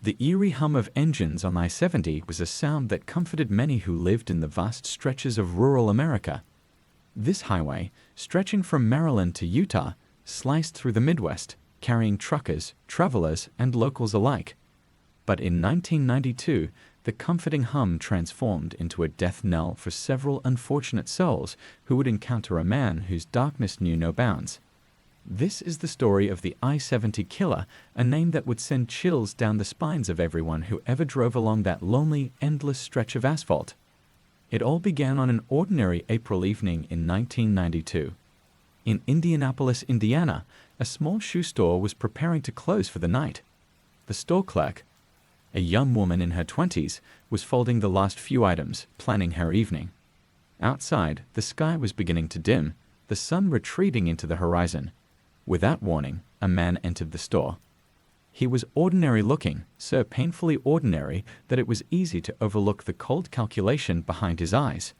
The eerie hum of engines on I-70 was a sound that comforted many who lived in the vast stretches of rural America. This highway, stretching from Maryland to Utah, sliced through the Midwest, carrying truckers, travelers, and locals alike. But in 1992, the comforting hum transformed into a death knell for several unfortunate souls who would encounter a man whose darkness knew no bounds. This is the story of the I-70 killer, a name that would send chills down the spines of everyone who ever drove along that lonely, endless stretch of asphalt. It all began on an ordinary April evening in 1992. In Indianapolis, Indiana, a small shoe store was preparing to close for the night. The store clerk, a young woman in her 20s, was folding the last few items, planning her evening. Outside, the sky was beginning to dim, the sun retreating into the horizon. Without warning, a man entered the store. He was ordinary looking, so painfully ordinary that it was easy to overlook the cold calculation behind his eyes.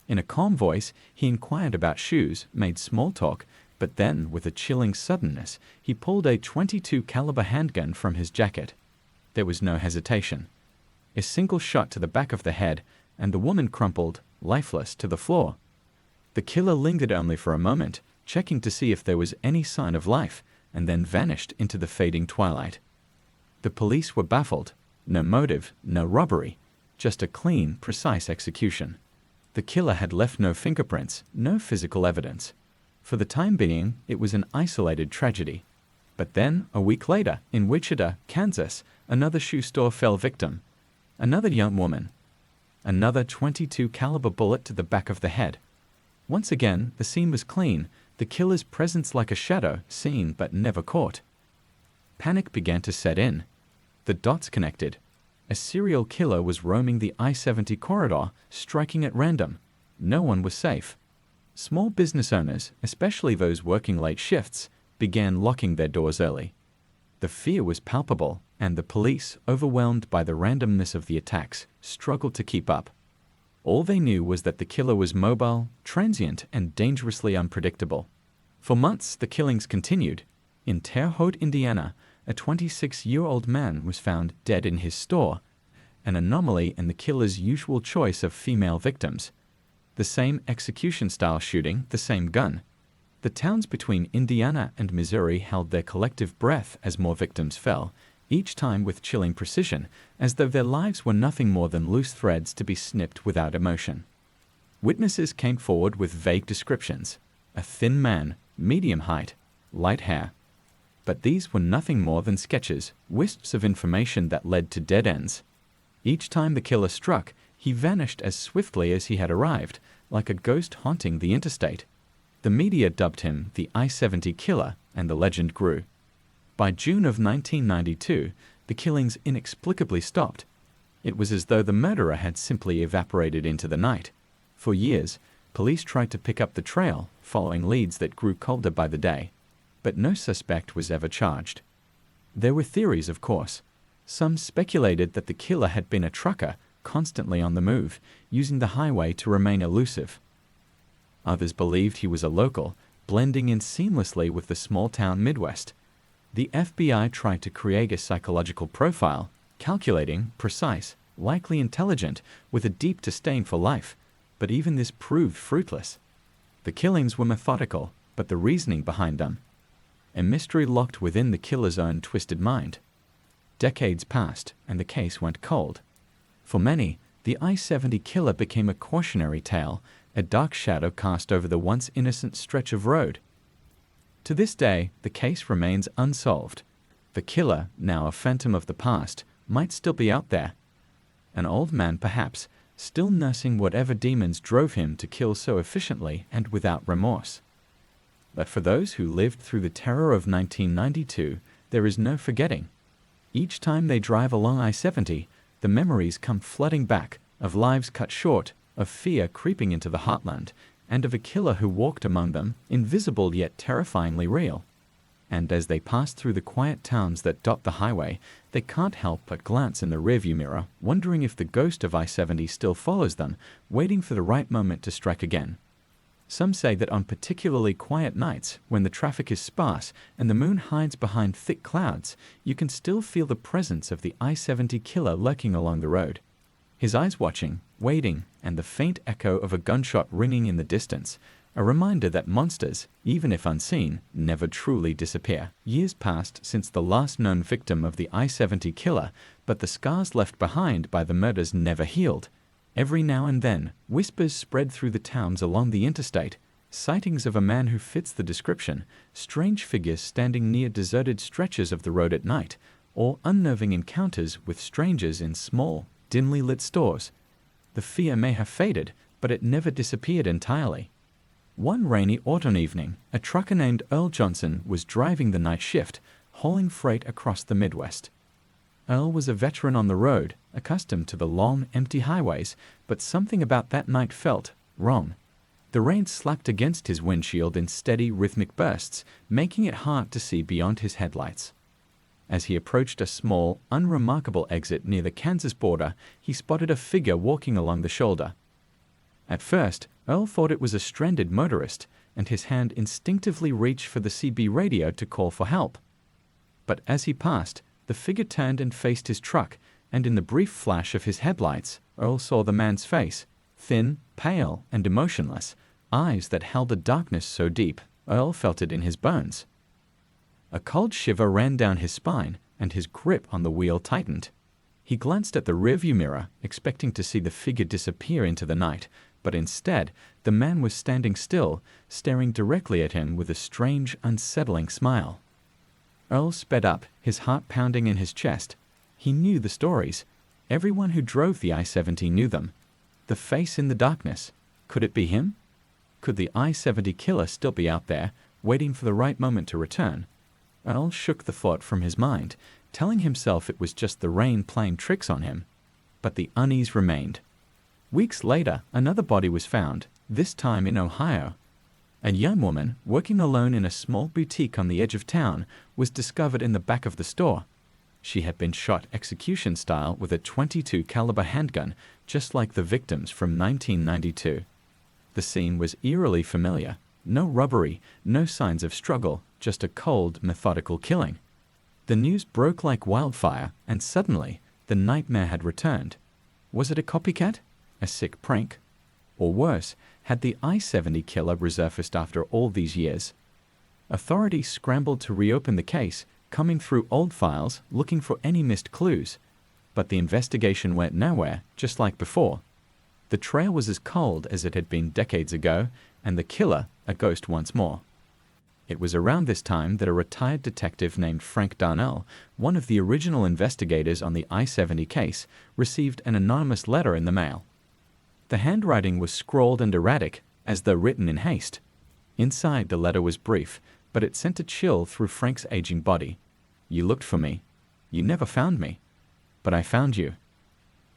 In a calm voice, he inquired about shoes, made small talk, but then, with a chilling suddenness, he pulled a .22 caliber handgun from his jacket. There was no hesitation. A single shot to the back of the head, and the woman crumpled, lifeless, to the floor. The killer lingered only for a moment, checking to see if there was any sign of life, and then vanished into the fading twilight. The police were baffled. No motive, no robbery, just a clean, precise execution. The killer had left no fingerprints, no physical evidence. For the time being, it was an isolated tragedy. But then, a week later, in Wichita, Kansas, another shoe store fell victim. Another young woman. Another .22 caliber bullet to the back of the head. Once again, the scene was clean, the killer's presence like a shadow, seen but never caught. Panic began to set in. The dots connected. A serial killer was roaming the I-70 corridor, striking at random. No one was safe. Small business owners, especially those working late shifts, began locking their doors early. The fear was palpable, and the police, overwhelmed by the randomness of the attacks, struggled to keep up. All they knew was that the killer was mobile, transient, and dangerously unpredictable. For months, the killings continued. In Terre Haute, Indiana, a 26-year-old man was found dead in his store, an anomaly in the killer's usual choice of female victims. The same execution-style shooting, the same gun. The towns between Indiana and Missouri held their collective breath as more victims fell, each time with chilling precision, as though their lives were nothing more than loose threads to be snipped without emotion. Witnesses came forward with vague descriptions. A thin man, medium height, light hair. But these were nothing more than sketches, wisps of information that led to dead ends. Each time the killer struck, he vanished as swiftly as he had arrived, like a ghost haunting the interstate. The media dubbed him the I-70 killer, and the legend grew. By June of 1992, the killings inexplicably stopped. It was as though the murderer had simply evaporated into the night. For years, police tried to pick up the trail, following leads that grew colder by the day. But no suspect was ever charged. There were theories, of course. Some speculated that the killer had been a trucker, constantly on the move, using the highway to remain elusive. Others believed he was a local, blending in seamlessly with the small-town Midwest. The FBI tried to create a psychological profile, calculating, precise, likely intelligent, with a deep disdain for life, but even this proved fruitless. The killings were methodical, but the reasoning behind them, a mystery locked within the killer's own twisted mind. Decades passed, and the case went cold. For many, the I-70 killer became a cautionary tale, a dark shadow cast over the once innocent stretch of road. To this day, the case remains unsolved. The killer, now a phantom of the past, might still be out there. An old man, perhaps, still nursing whatever demons drove him to kill so efficiently and without remorse. But for those who lived through the terror of 1992, there is no forgetting. Each time they drive along I-70, the memories come flooding back, of lives cut short, of fear creeping into the heartland, and of a killer who walked among them, invisible yet terrifyingly real. And as they pass through the quiet towns that dot the highway, they can't help but glance in the rearview mirror, wondering if the ghost of I-70 still follows them, waiting for the right moment to strike again. Some say that on particularly quiet nights, when the traffic is sparse and the moon hides behind thick clouds, you can still feel the presence of the I-70 killer lurking along the road. His eyes watching, waiting, and the faint echo of a gunshot ringing in the distance, a reminder that monsters, even if unseen, never truly disappear. Years passed since the last known victim of the I-70 killer, but the scars left behind by the murders never healed. Every now and then, whispers spread through the towns along the interstate, sightings of a man who fits the description, strange figures standing near deserted stretches of the road at night, or unnerving encounters with strangers in small, dimly lit stores. The fear may have faded, but it never disappeared entirely. One rainy autumn evening, a trucker named Earl Johnson was driving the night shift, hauling freight across the Midwest. Earl was a veteran on the road, accustomed to the long, empty highways, but something about that night felt wrong. The rain slapped against his windshield in steady, rhythmic bursts, making it hard to see beyond his headlights. As he approached a small, unremarkable exit near the Kansas border, he spotted a figure walking along the shoulder. At first, Earl thought it was a stranded motorist, and his hand instinctively reached for the CB radio to call for help. But as he passed, the figure turned and faced his truck, and in the brief flash of his headlights, Earl saw the man's face, thin, pale, and emotionless, eyes that held a darkness so deep, Earl felt it in his bones. A cold shiver ran down his spine, and his grip on the wheel tightened. He glanced at the rearview mirror, expecting to see the figure disappear into the night, but instead, the man was standing still, staring directly at him with a strange, unsettling smile. Earl sped up, his heart pounding in his chest. He knew the stories. Everyone who drove the I-70 knew them. The face in the darkness. Could it be him? Could the I-70 killer still be out there, waiting for the right moment to return? Earl shook the thought from his mind, telling himself it was just the rain playing tricks on him. But the unease remained. Weeks later, another body was found, this time in Ohio. A young woman, working alone in a small boutique on the edge of town, was discovered in the back of the store. She had been shot execution style with a .22 caliber handgun, just like the victims from 1992. The scene was eerily familiar. No robbery, no signs of struggle, just a cold, methodical killing. The news broke like wildfire, and suddenly, the nightmare had returned. Was it a copycat? A sick prank? Or worse, had the I-70 killer resurfaced after all these years? Authorities scrambled to reopen the case, combing through old files, looking for any missed clues. But the investigation went nowhere, just like before. The trail was as cold as it had been decades ago, and the killer a ghost once more. It was around this time that a retired detective named Frank Darnell, one of the original investigators on the I-70 case, received an anonymous letter in the mail. The handwriting was scrawled and erratic, as though written in haste. Inside, the letter was brief, but it sent a chill through Frank's aging body. You looked for me. You never found me. But I found you.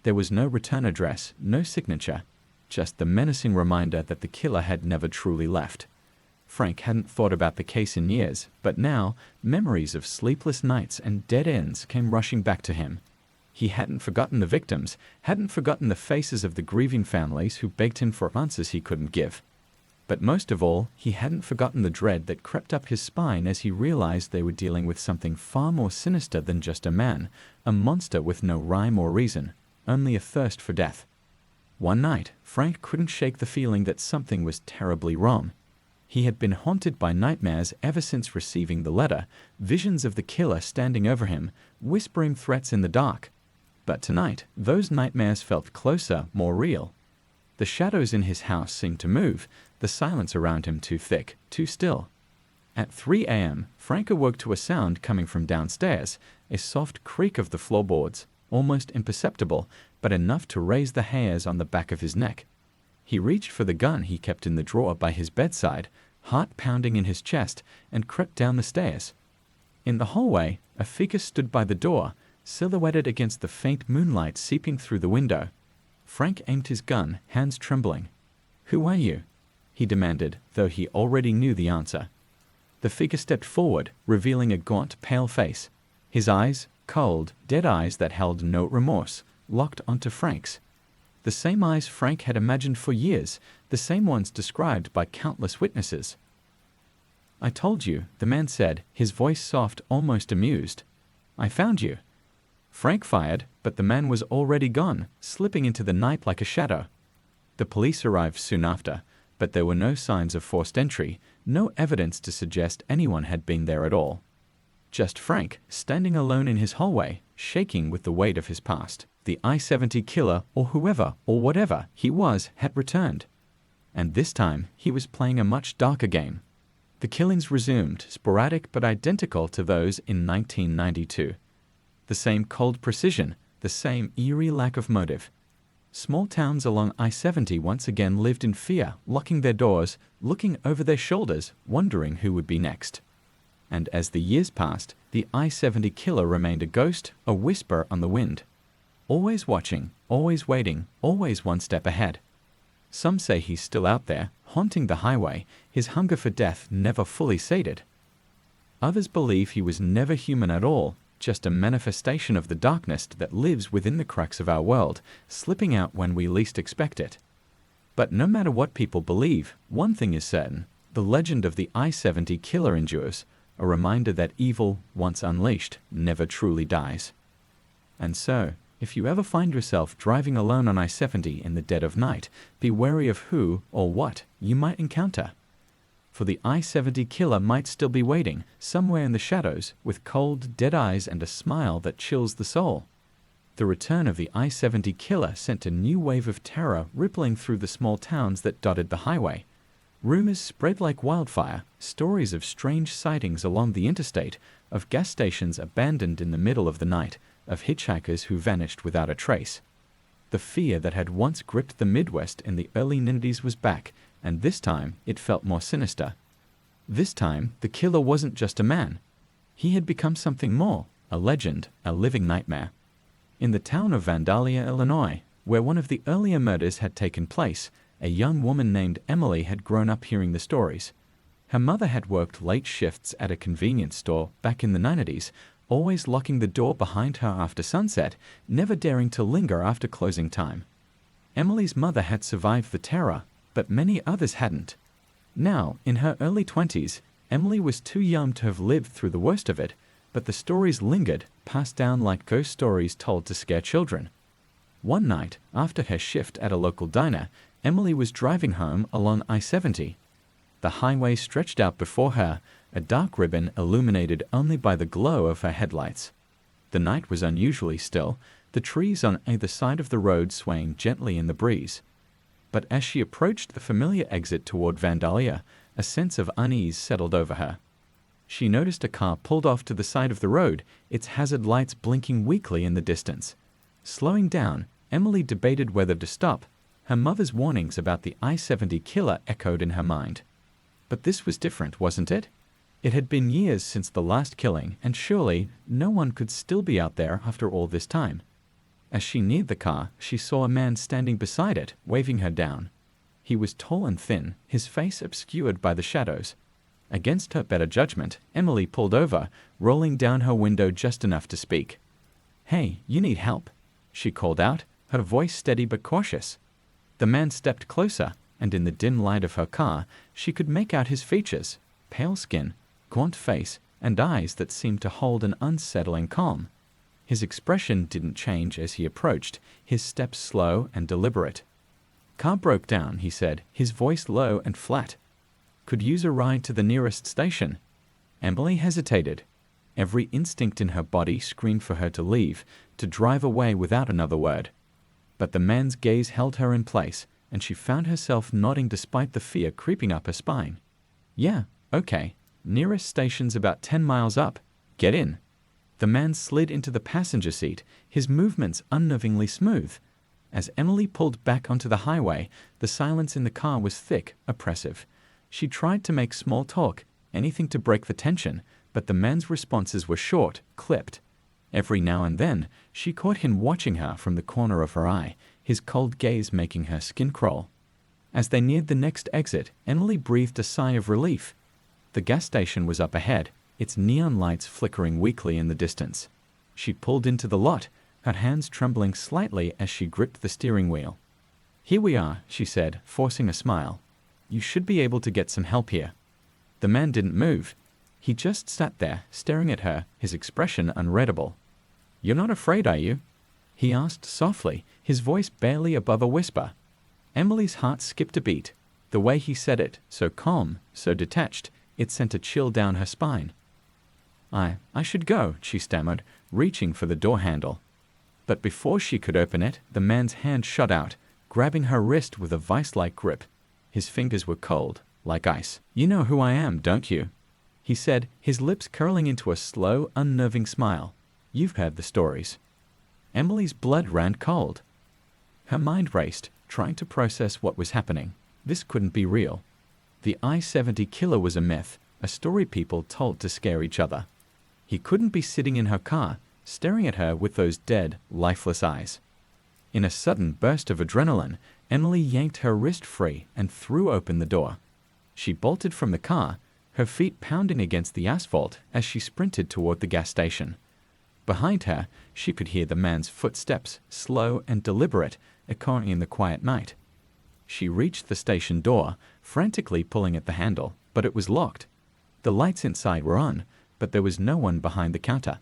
There was no return address, no signature, just the menacing reminder that the killer had never truly left. Frank hadn't thought about the case in years, but now, memories of sleepless nights and dead ends came rushing back to him. He hadn't forgotten the victims, hadn't forgotten the faces of the grieving families who begged him for answers he couldn't give. But most of all, he hadn't forgotten the dread that crept up his spine as he realized they were dealing with something far more sinister than just a man, a monster with no rhyme or reason, only a thirst for death. One night, Frank couldn't shake the feeling that something was terribly wrong. He had been haunted by nightmares ever since receiving the letter, visions of the killer standing over him, whispering threats in the dark. But tonight, those nightmares felt closer, more real. The shadows in his house seemed to move, the silence around him too thick, too still. At 3 a.m., Frank awoke to a sound coming from downstairs, a soft creak of the floorboards, almost imperceptible, but enough to raise the hairs on the back of his neck. He reached for the gun he kept in the drawer by his bedside, heart pounding in his chest, and crept down the stairs. In the hallway, a figure stood by the door, silhouetted against the faint moonlight seeping through the window. Frank aimed his gun, hands trembling. "Who are you?" he demanded, though he already knew the answer. The figure stepped forward, revealing a gaunt, pale face. His eyes, cold, dead eyes that held no remorse, locked onto Frank's. The same eyes Frank had imagined for years, the same ones described by countless witnesses. "I told you," the man said, his voice soft, almost amused. "I found you." Frank fired, but the man was already gone, slipping into the night like a shadow. The police arrived soon after, but there were no signs of forced entry, no evidence to suggest anyone had been there at all. Just Frank, standing alone in his hallway, shaking with the weight of his past. The I-70 killer, or whoever, or whatever he was, had returned. And this time, he was playing a much darker game. The killings resumed, sporadic but identical to those in 1992. The same cold precision, the same eerie lack of motive. Small towns along I-70 once again lived in fear, locking their doors, looking over their shoulders, wondering who would be next. And as the years passed, the I-70 killer remained a ghost, a whisper on the wind. Always watching, always waiting, always one step ahead. Some say he's still out there, haunting the highway, his hunger for death never fully sated. Others believe he was never human at all, just a manifestation of the darkness that lives within the cracks of our world, slipping out when we least expect it. But no matter what people believe, one thing is certain: the legend of the I-70 killer endures, a reminder that evil, once unleashed, never truly dies. And so, if you ever find yourself driving alone on I-70 in the dead of night, be wary of who or what you might encounter. For the I-70 killer might still be waiting, somewhere in the shadows, with cold, dead eyes and a smile that chills the soul. The return of the I-70 killer sent a new wave of terror rippling through the small towns that dotted the highway. Rumors spread like wildfire, stories of strange sightings along the interstate, of gas stations abandoned in the middle of the night, of hitchhikers who vanished without a trace. The fear that had once gripped the Midwest in the early 90s was back, and this time it felt more sinister. This time, the killer wasn't just a man. He had become something more, a legend, a living nightmare. In the town of Vandalia, Illinois, where one of the earlier murders had taken place, a young woman named Emily had grown up hearing the stories. Her mother had worked late shifts at a convenience store back in the 90s, always locking the door behind her after sunset, never daring to linger after closing time. Emily's mother had survived the terror, but many others hadn't. Now, in her early 20s, Emily was too young to have lived through the worst of it, but the stories lingered, passed down like ghost stories told to scare children. One night, after her shift at a local diner, Emily was driving home along I-70. The highway stretched out before her, a dark ribbon illuminated only by the glow of her headlights. The night was unusually still, the trees on either side of the road swaying gently in the breeze. But as she approached the familiar exit toward Vandalia, a sense of unease settled over her. She noticed a car pulled off to the side of the road, its hazard lights blinking weakly in the distance. Slowing down, Emily debated whether to stop. Her mother's warnings about the I-70 killer echoed in her mind. But this was different, wasn't it? It had been years since the last killing, and surely no one could still be out there after all this time. As she neared the car, she saw a man standing beside it, waving her down. He was tall and thin, his face obscured by the shadows. Against her better judgment, Emily pulled over, rolling down her window just enough to speak. "Hey, you need help," she called out, her voice steady but cautious. The man stepped closer, and in the dim light of her car, she could make out his features: pale skin, gaunt face, and eyes that seemed to hold an unsettling calm. His expression didn't change as he approached, his steps slow and deliberate. "Car broke down," he said, his voice low and flat. "Could use a ride to the nearest station." Emily hesitated. Every instinct in her body screamed for her to leave, to drive away without another word. But the man's gaze held her in place, and she found herself nodding despite the fear creeping up her spine. "Yeah, okay. Nearest station's about 10 miles up. Get in." The man slid into the passenger seat, his movements unnervingly smooth. As Emily pulled back onto the highway, the silence in the car was thick, oppressive. She tried to make small talk, anything to break the tension, but the man's responses were short, clipped. Every now and then, she caught him watching her from the corner of her eye, his cold gaze making her skin crawl. As they neared the next exit, Emily breathed a sigh of relief. The gas station was up ahead, its neon lights flickering weakly in the distance. She pulled into the lot, her hands trembling slightly as she gripped the steering wheel. "Here we are," she said, forcing a smile. "You should be able to get some help here." The man didn't move. He just sat there, staring at her, his expression unreadable. "You're not afraid, are you?" he asked softly, his voice barely above a whisper. Emily's heart skipped a beat. The way he said it, so calm, so detached, it sent a chill down her spine. I should go," she stammered, reaching for the door handle. But before she could open it, the man's hand shot out, grabbing her wrist with a vice-like grip. His fingers were cold, like ice. "You know who I am, don't you?" he said, his lips curling into a slow, unnerving smile. "You've heard the stories." Emily's blood ran cold. Her mind raced, trying to process what was happening. This couldn't be real. The I-70 killer was a myth, a story people told to scare each other. He couldn't be sitting in her car, staring at her with those dead, lifeless eyes. In a sudden burst of adrenaline, Emily yanked her wrist free and threw open the door. She bolted from the car, her feet pounding against the asphalt as she sprinted toward the gas station. Behind her, she could hear the man's footsteps, slow and deliberate, echoing in the quiet night. She reached the station door, frantically pulling at the handle, but it was locked. The lights inside were on, but there was no one behind the counter.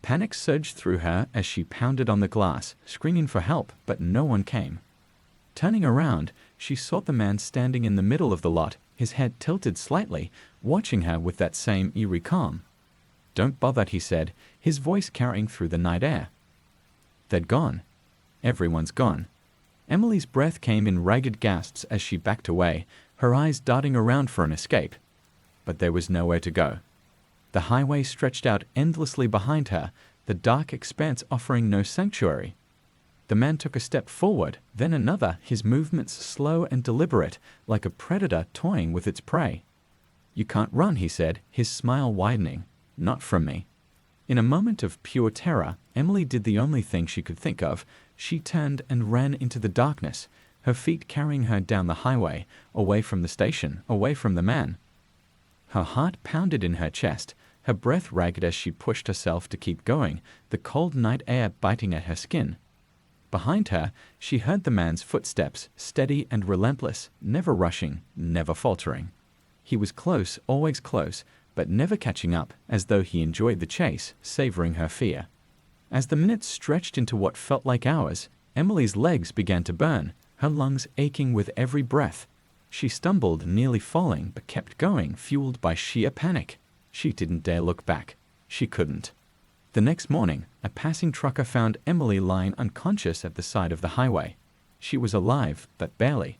Panic surged through her as she pounded on the glass, screaming for help, but no one came. Turning around, she saw the man standing in the middle of the lot, his head tilted slightly, watching her with that same eerie calm. "Don't bother," he said, his voice carrying through the night air. "They're gone. Everyone's gone." Emily's breath came in ragged gasps as she backed away, her eyes darting around for an escape. But there was nowhere to go. The highway stretched out endlessly behind her, the dark expanse offering no sanctuary. The man took a step forward, then another, his movements slow and deliberate, like a predator toying with its prey. "You can't run," he said, his smile widening. "Not from me." In a moment of pure terror, Emily did the only thing she could think of. She turned and ran into the darkness, her feet carrying her down the highway, away from the station, away from the man. Her heart pounded in her chest, her breath ragged as she pushed herself to keep going, the cold night air biting at her skin. Behind her, she heard the man's footsteps, steady and relentless, never rushing, never faltering. He was close, always close, but never catching up, as though he enjoyed the chase, savoring her fear. As the minutes stretched into what felt like hours, Emily's legs began to burn, her lungs aching with every breath. She stumbled, nearly falling, but kept going, fueled by sheer panic. She didn't dare look back. She couldn't. The next morning, a passing trucker found Emily lying unconscious at the side of the highway. She was alive, but barely.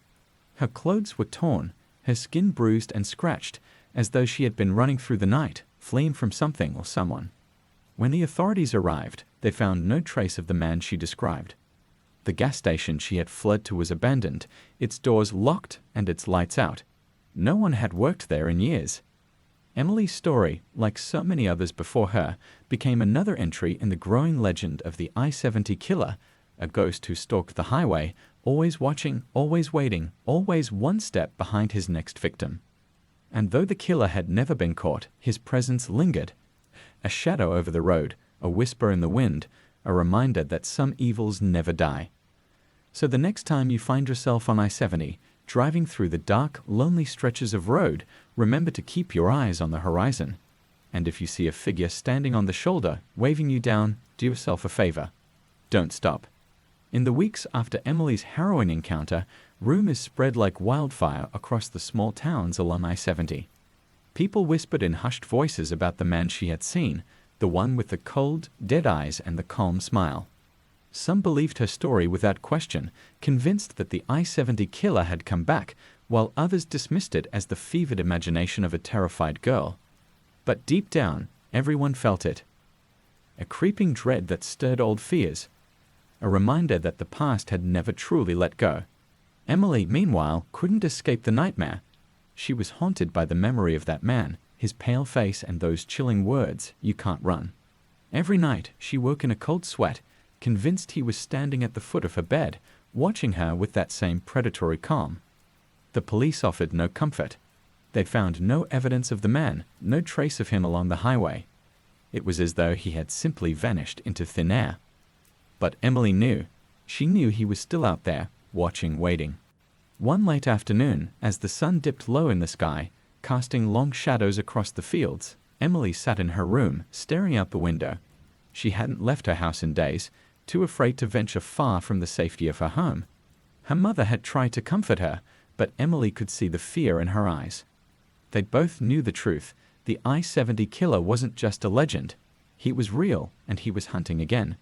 Her clothes were torn, her skin bruised and scratched, as though she had been running through the night, fleeing from something or someone. When the authorities arrived, they found no trace of the man she described. The gas station she had fled to was abandoned, its doors locked and its lights out. No one had worked there in years. Emily's story, like so many others before her, became another entry in the growing legend of the I-70 killer, a ghost who stalked the highway, always watching, always waiting, always one step behind his next victim. And though the killer had never been caught, his presence lingered. A shadow over the road, a whisper in the wind, a reminder that some evils never die. So the next time you find yourself on I-70, driving through the dark, lonely stretches of road, remember to keep your eyes on the horizon. And if you see a figure standing on the shoulder, waving you down, do yourself a favor. Don't stop. In the weeks after Emily's harrowing encounter, rumors spread like wildfire across the small towns along I-70. People whispered in hushed voices about the man she had seen, the one with the cold, dead eyes and the calm smile. Some believed her story without question, convinced that the I-70 killer had come back, while others dismissed it as the fevered imagination of a terrified girl. But deep down, everyone felt it. A creeping dread that stirred old fears. A reminder that the past had never truly let go. Emily, meanwhile, couldn't escape the nightmare. She was haunted by the memory of that man, his pale face and those chilling words, "You can't run." Every night, she woke in a cold sweat, convinced he was standing at the foot of her bed, watching her with that same predatory calm. The police offered no comfort. They found no evidence of the man, no trace of him along the highway. It was as though he had simply vanished into thin air. But Emily knew. She knew he was still out there, watching, waiting. One late afternoon, as the sun dipped low in the sky, casting long shadows across the fields, Emily sat in her room, staring out the window. She hadn't left her house in days, too afraid to venture far from the safety of her home. Her mother had tried to comfort her, but Emily could see the fear in her eyes. They both knew the truth. The I-70 killer wasn't just a legend. He was real, and he was hunting again.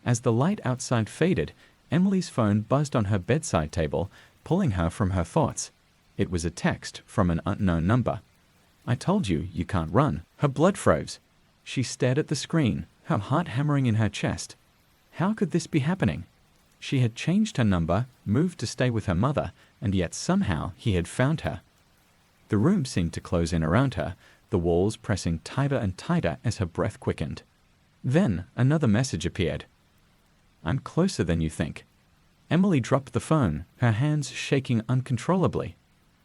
As the light outside faded, Emily's phone buzzed on her bedside table, pulling her from her thoughts. It was a text from an unknown number. "I told you, you can't run." Her blood froze. She stared at the screen, her heart hammering in her chest. How could this be happening? She had changed her number, moved to stay with her mother, and yet somehow he had found her. The room seemed to close in around her, the walls pressing tighter and tighter as her breath quickened. Then another message appeared. "I'm closer than you think." Emily dropped the phone, her hands shaking uncontrollably.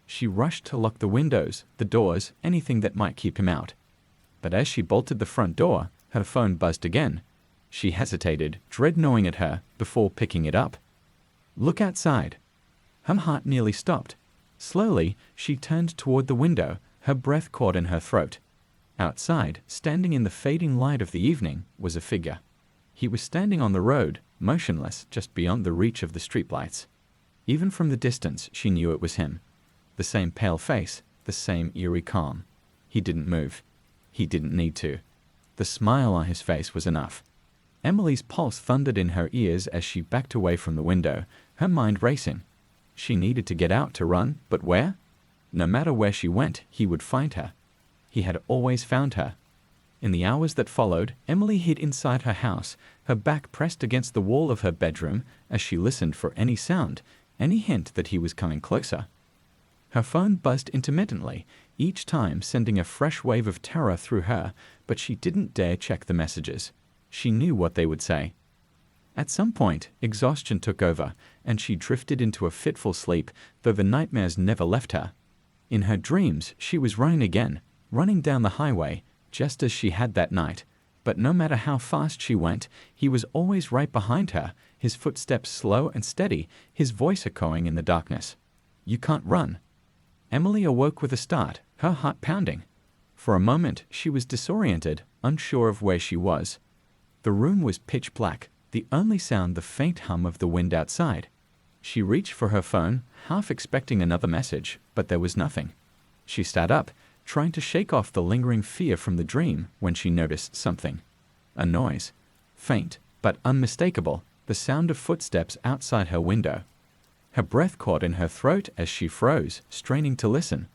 She rushed to lock the windows, the doors, anything that might keep him out. But as she bolted the front door, her phone buzzed again. She hesitated, dread gnawing at her, before picking it up. "Look outside." Her heart nearly stopped. Slowly, she turned toward the window, her breath caught in her throat. Outside, standing in the fading light of the evening, was a figure. He was standing on the road, motionless, just beyond the reach of the streetlights. Even from the distance, she knew it was him. The same pale face, the same eerie calm. He didn't move. He didn't need to. The smile on his face was enough. Emily's pulse thundered in her ears as she backed away from the window, her mind racing. She needed to get out to run, but where? No matter where she went, he would find her. He had always found her. In the hours that followed, Emily hid inside her house, her back pressed against the wall of her bedroom as she listened for any sound, any hint that he was coming closer. Her phone buzzed intermittently, each time sending a fresh wave of terror through her, but she didn't dare check the messages. She knew what they would say. At some point, exhaustion took over, and she drifted into a fitful sleep, though the nightmares never left her. In her dreams, she was running again, running down the highway, just as she had that night. But no matter how fast she went, he was always right behind her, his footsteps slow and steady, his voice echoing in the darkness. "You can't run." Emily awoke with a start, her heart pounding. For a moment, she was disoriented, unsure of where she was. The room was pitch black, the only sound the faint hum of the wind outside. She reached for her phone, half expecting another message, but there was nothing. She sat up, trying to shake off the lingering fear from the dream when she noticed something. A noise. Faint, but unmistakable, the sound of footsteps outside her window. Her breath caught in her throat as she froze, straining to listen.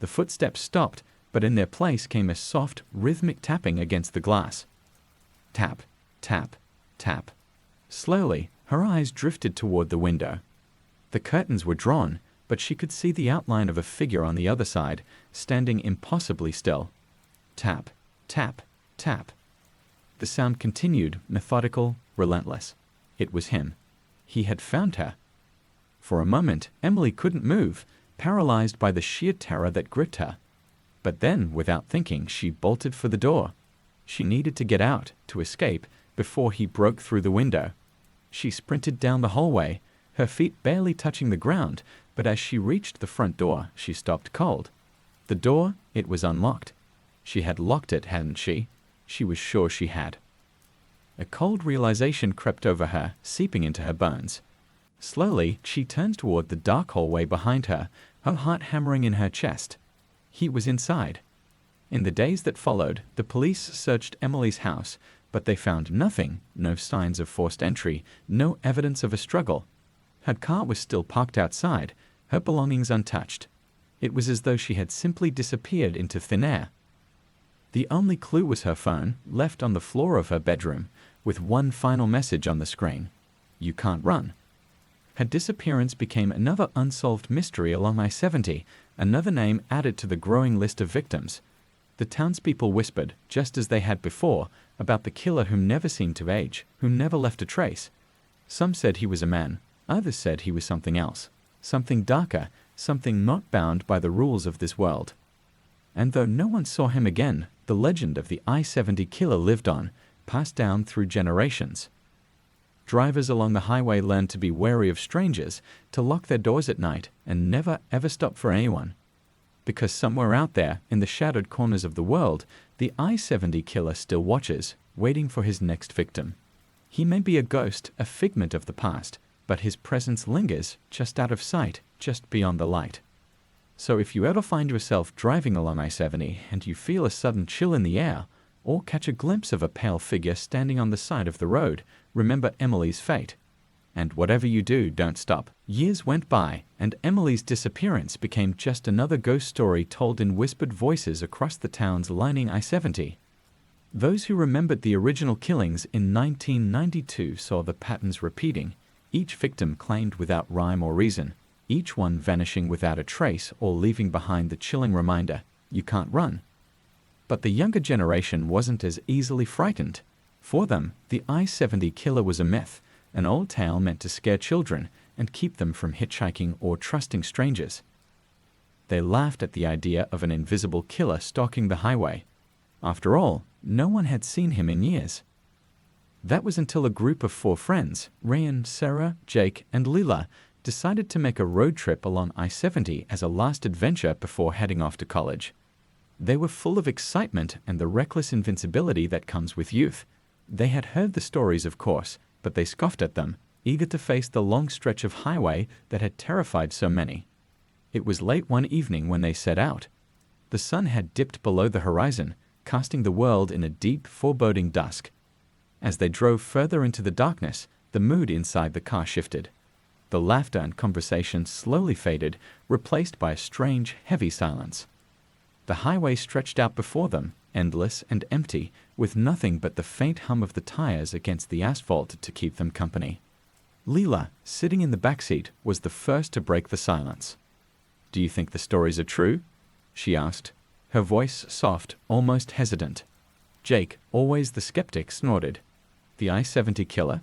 The footsteps stopped, but in their place came a soft, rhythmic tapping against the glass. Tap, tap, tap. Slowly, her eyes drifted toward the window. The curtains were drawn, but she could see the outline of a figure on the other side, standing impossibly still. Tap, tap, tap. The sound continued, methodical, relentless. It was him. He had found her. For a moment, Emily couldn't move, paralyzed by the sheer terror that gripped her. But then, without thinking, she bolted for the door. She needed to get out, to escape, before he broke through the window. She sprinted down the hallway, her feet barely touching the ground, but as she reached the front door, she stopped cold. The door, it was unlocked. She had locked it, hadn't she? She was sure she had. A cold realization crept over her, seeping into her bones. Slowly, she turned toward the dark hallway behind her, her heart hammering in her chest. He was inside. In the days that followed, the police searched Emily's house, but they found nothing, no signs of forced entry, no evidence of a struggle. Her car was still parked outside, her belongings untouched. It was as though she had simply disappeared into thin air. The only clue was her phone, left on the floor of her bedroom, with one final message on the screen. "You can't run." Her disappearance became another unsolved mystery along I-70, another name added to the growing list of victims. The townspeople whispered, just as they had before, about the killer who never seemed to age, who never left a trace. Some said he was a man, others said he was something else, something darker, something not bound by the rules of this world. And though no one saw him again, the legend of the I-70 killer lived on, passed down through generations. Drivers along the highway learned to be wary of strangers, to lock their doors at night, and never ever stop for anyone. Because somewhere out there, in the shadowed corners of the world, the I-70 killer still watches, waiting for his next victim. He may be a ghost, a figment of the past, but his presence lingers, just out of sight, just beyond the light. So if you ever find yourself driving along I-70 and you feel a sudden chill in the air, or catch a glimpse of a pale figure standing on the side of the road, remember Emily's fate. And whatever you do, don't stop. Years went by, and Emily's disappearance became just another ghost story told in whispered voices across the towns lining I-70. Those who remembered the original killings in 1992 saw the patterns repeating, each victim claimed without rhyme or reason, each one vanishing without a trace or leaving behind the chilling reminder, you can't run. But the younger generation wasn't as easily frightened. For them, the I-70 killer was a myth, an old tale meant to scare children and keep them from hitchhiking or trusting strangers. They laughed at the idea of an invisible killer stalking the highway. After all, no one had seen him in years. That was until a group of 4 friends, Ryan, Sarah, Jake, and Lila, decided to make a road trip along I-70 as a last adventure before heading off to college. They were full of excitement and the reckless invincibility that comes with youth. They had heard the stories, of course, but they scoffed at them, eager to face the long stretch of highway that had terrified so many. It was late one evening when they set out. The sun had dipped below the horizon, casting the world in a deep, foreboding dusk. As they drove further into the darkness, the mood inside the car shifted. The laughter and conversation slowly faded, replaced by a strange, heavy silence. The highway stretched out before them, endless and empty, with nothing but the faint hum of the tires against the asphalt to keep them company. Leela, sitting in the backseat, was the first to break the silence. "Do you think the stories are true?" she asked, her voice soft, almost hesitant. Jake, always the skeptic, snorted. "The I-70 killer?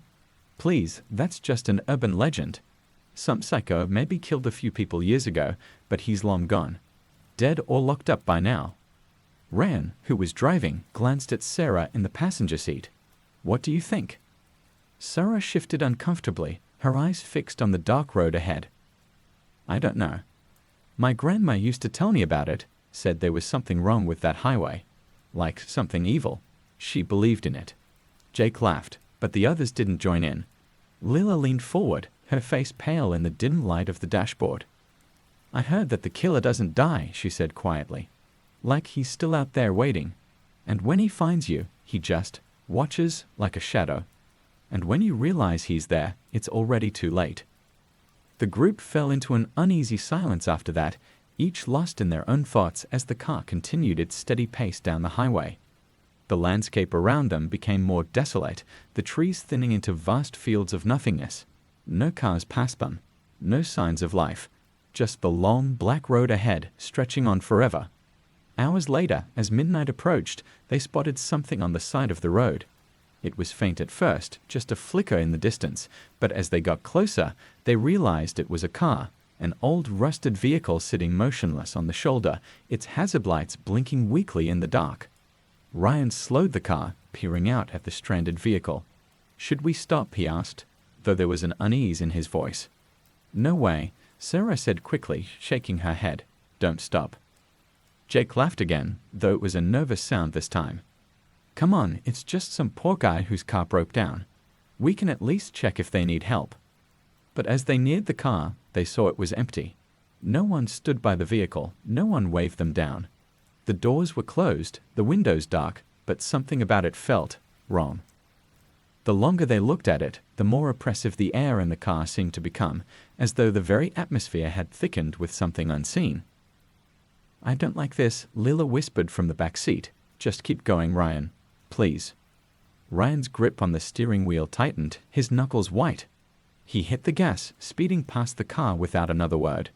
Please, that's just an urban legend. Some psycho maybe killed a few people years ago, but he's long gone. Dead or locked up by now." Ryan, who was driving, glanced at Sarah in the passenger seat. "What do you think?" Sarah shifted uncomfortably, her eyes fixed on the dark road ahead. "I don't know. My grandma used to tell me about it, said there was something wrong with that highway. Like something evil. She believed in it." Jake laughed, but the others didn't join in. Lila leaned forward, her face pale in the dim light of the dashboard. "I heard that the killer doesn't die," she said quietly. "Like he's still out there waiting. And when he finds you, he just watches like a shadow. And when you realize he's there, it's already too late." The group fell into an uneasy silence after that, each lost in their own thoughts as the car continued its steady pace down the highway. The landscape around them became more desolate, the trees thinning into vast fields of nothingness. No cars passed them, no signs of life, just the long, black road ahead, stretching on forever. Hours later, as midnight approached, they spotted something on the side of the road. It was faint at first, just a flicker in the distance, but as they got closer, they realized it was a car, an old rusted vehicle sitting motionless on the shoulder, its hazard lights blinking weakly in the dark. Ryan slowed the car, peering out at the stranded vehicle. "Should we stop?" he asked, though there was an unease in his voice. "No way," Sarah said quickly, shaking her head. "Don't stop." Jake laughed again, though it was a nervous sound this time. "Come on, it's just some poor guy whose car broke down. We can at least check if they need help." But as they neared the car, they saw it was empty. No one stood by the vehicle, no one waved them down. The doors were closed, the windows dark, but something about it felt wrong. The longer they looked at it, the more oppressive the air in the car seemed to become, as though the very atmosphere had thickened with something unseen. "I don't like this," Lila whispered from the back seat. "Just keep going, Ryan. Please." Ryan's grip on the steering wheel tightened, his knuckles white. He hit the gas, speeding past the car without another word.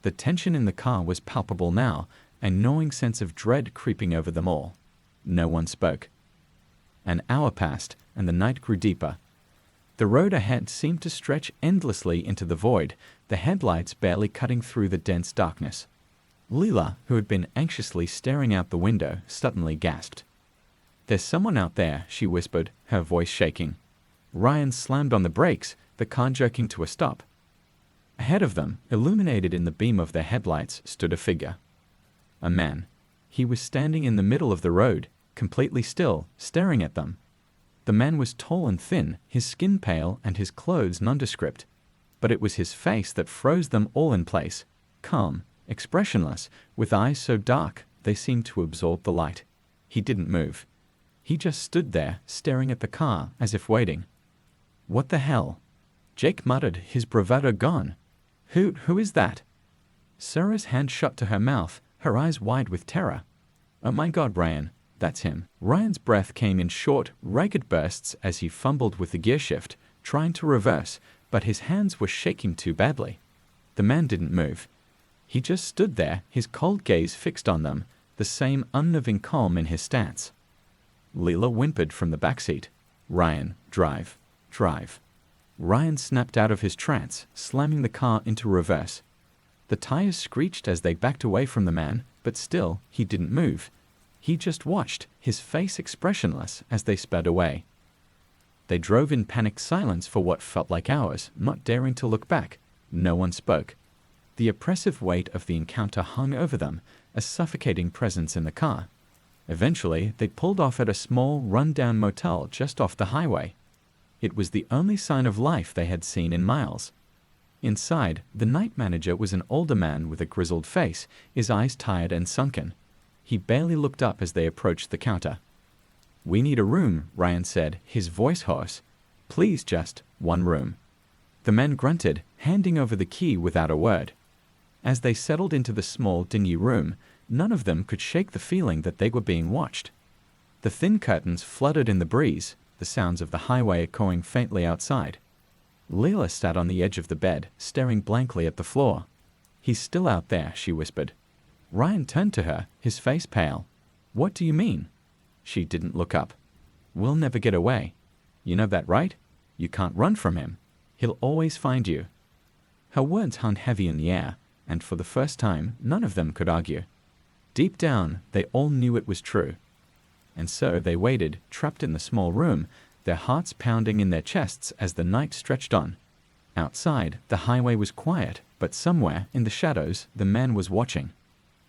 The tension in the car was palpable now, a gnawing sense of dread creeping over them all. No one spoke. An hour passed, and the night grew deeper. The road ahead seemed to stretch endlessly into the void, the headlights barely cutting through the dense darkness. Leela, who had been anxiously staring out the window, suddenly gasped. "There's someone out there," she whispered, her voice shaking. Ryan slammed on the brakes, the car jerking to a stop. Ahead of them, illuminated in the beam of their headlights, stood a figure. A man. He was standing in the middle of the road, completely still, staring at them. The man was tall and thin, his skin pale and his clothes nondescript. But it was his face that froze them all in place, calm, expressionless, with eyes so dark they seemed to absorb the light. He didn't move. He just stood there, staring at the car, as if waiting. "What the hell?" Jake muttered, his bravado gone. Who is that?" Sarah's hand shut to her mouth, her eyes wide with terror. "Oh my God, Ryan, that's him." Ryan's breath came in short, ragged bursts as he fumbled with the gear shift, trying to reverse, but his hands were shaking too badly. The man didn't move. He just stood there, his cold gaze fixed on them, the same unnerving calm in his stance. Leela whimpered from the backseat. "Ryan, drive. Drive." Ryan snapped out of his trance, slamming the car into reverse. The tires screeched as they backed away from the man, but still, he didn't move. He just watched, his face expressionless, as they sped away. They drove in panicked silence for what felt like hours, not daring to look back. No one spoke. The oppressive weight of the encounter hung over them, a suffocating presence in the car. Eventually, they pulled off at a small, run-down motel just off the highway. It was the only sign of life they had seen in miles. Inside, the night manager was an older man with a grizzled face, his eyes tired and sunken. He barely looked up as they approached the counter. "We need a room," Ryan said, his voice hoarse. "Please, just one room." The man grunted, handing over the key without a word. As they settled into the small, dingy room, none of them could shake the feeling that they were being watched. The thin curtains fluttered in the breeze, the sounds of the highway echoing faintly outside. Leela sat on the edge of the bed, staring blankly at the floor. "He's still out there," she whispered. Ryan turned to her, his face pale. "What do you mean?" She didn't look up. "We'll never get away. You know that, right? You can't run from him. He'll always find you." Her words hung heavy in the air, and for the first time, none of them could argue. Deep down, they all knew it was true. And so they waited, trapped in the small room, their hearts pounding in their chests as the night stretched on. Outside, the highway was quiet, but somewhere, in the shadows, the man was watching.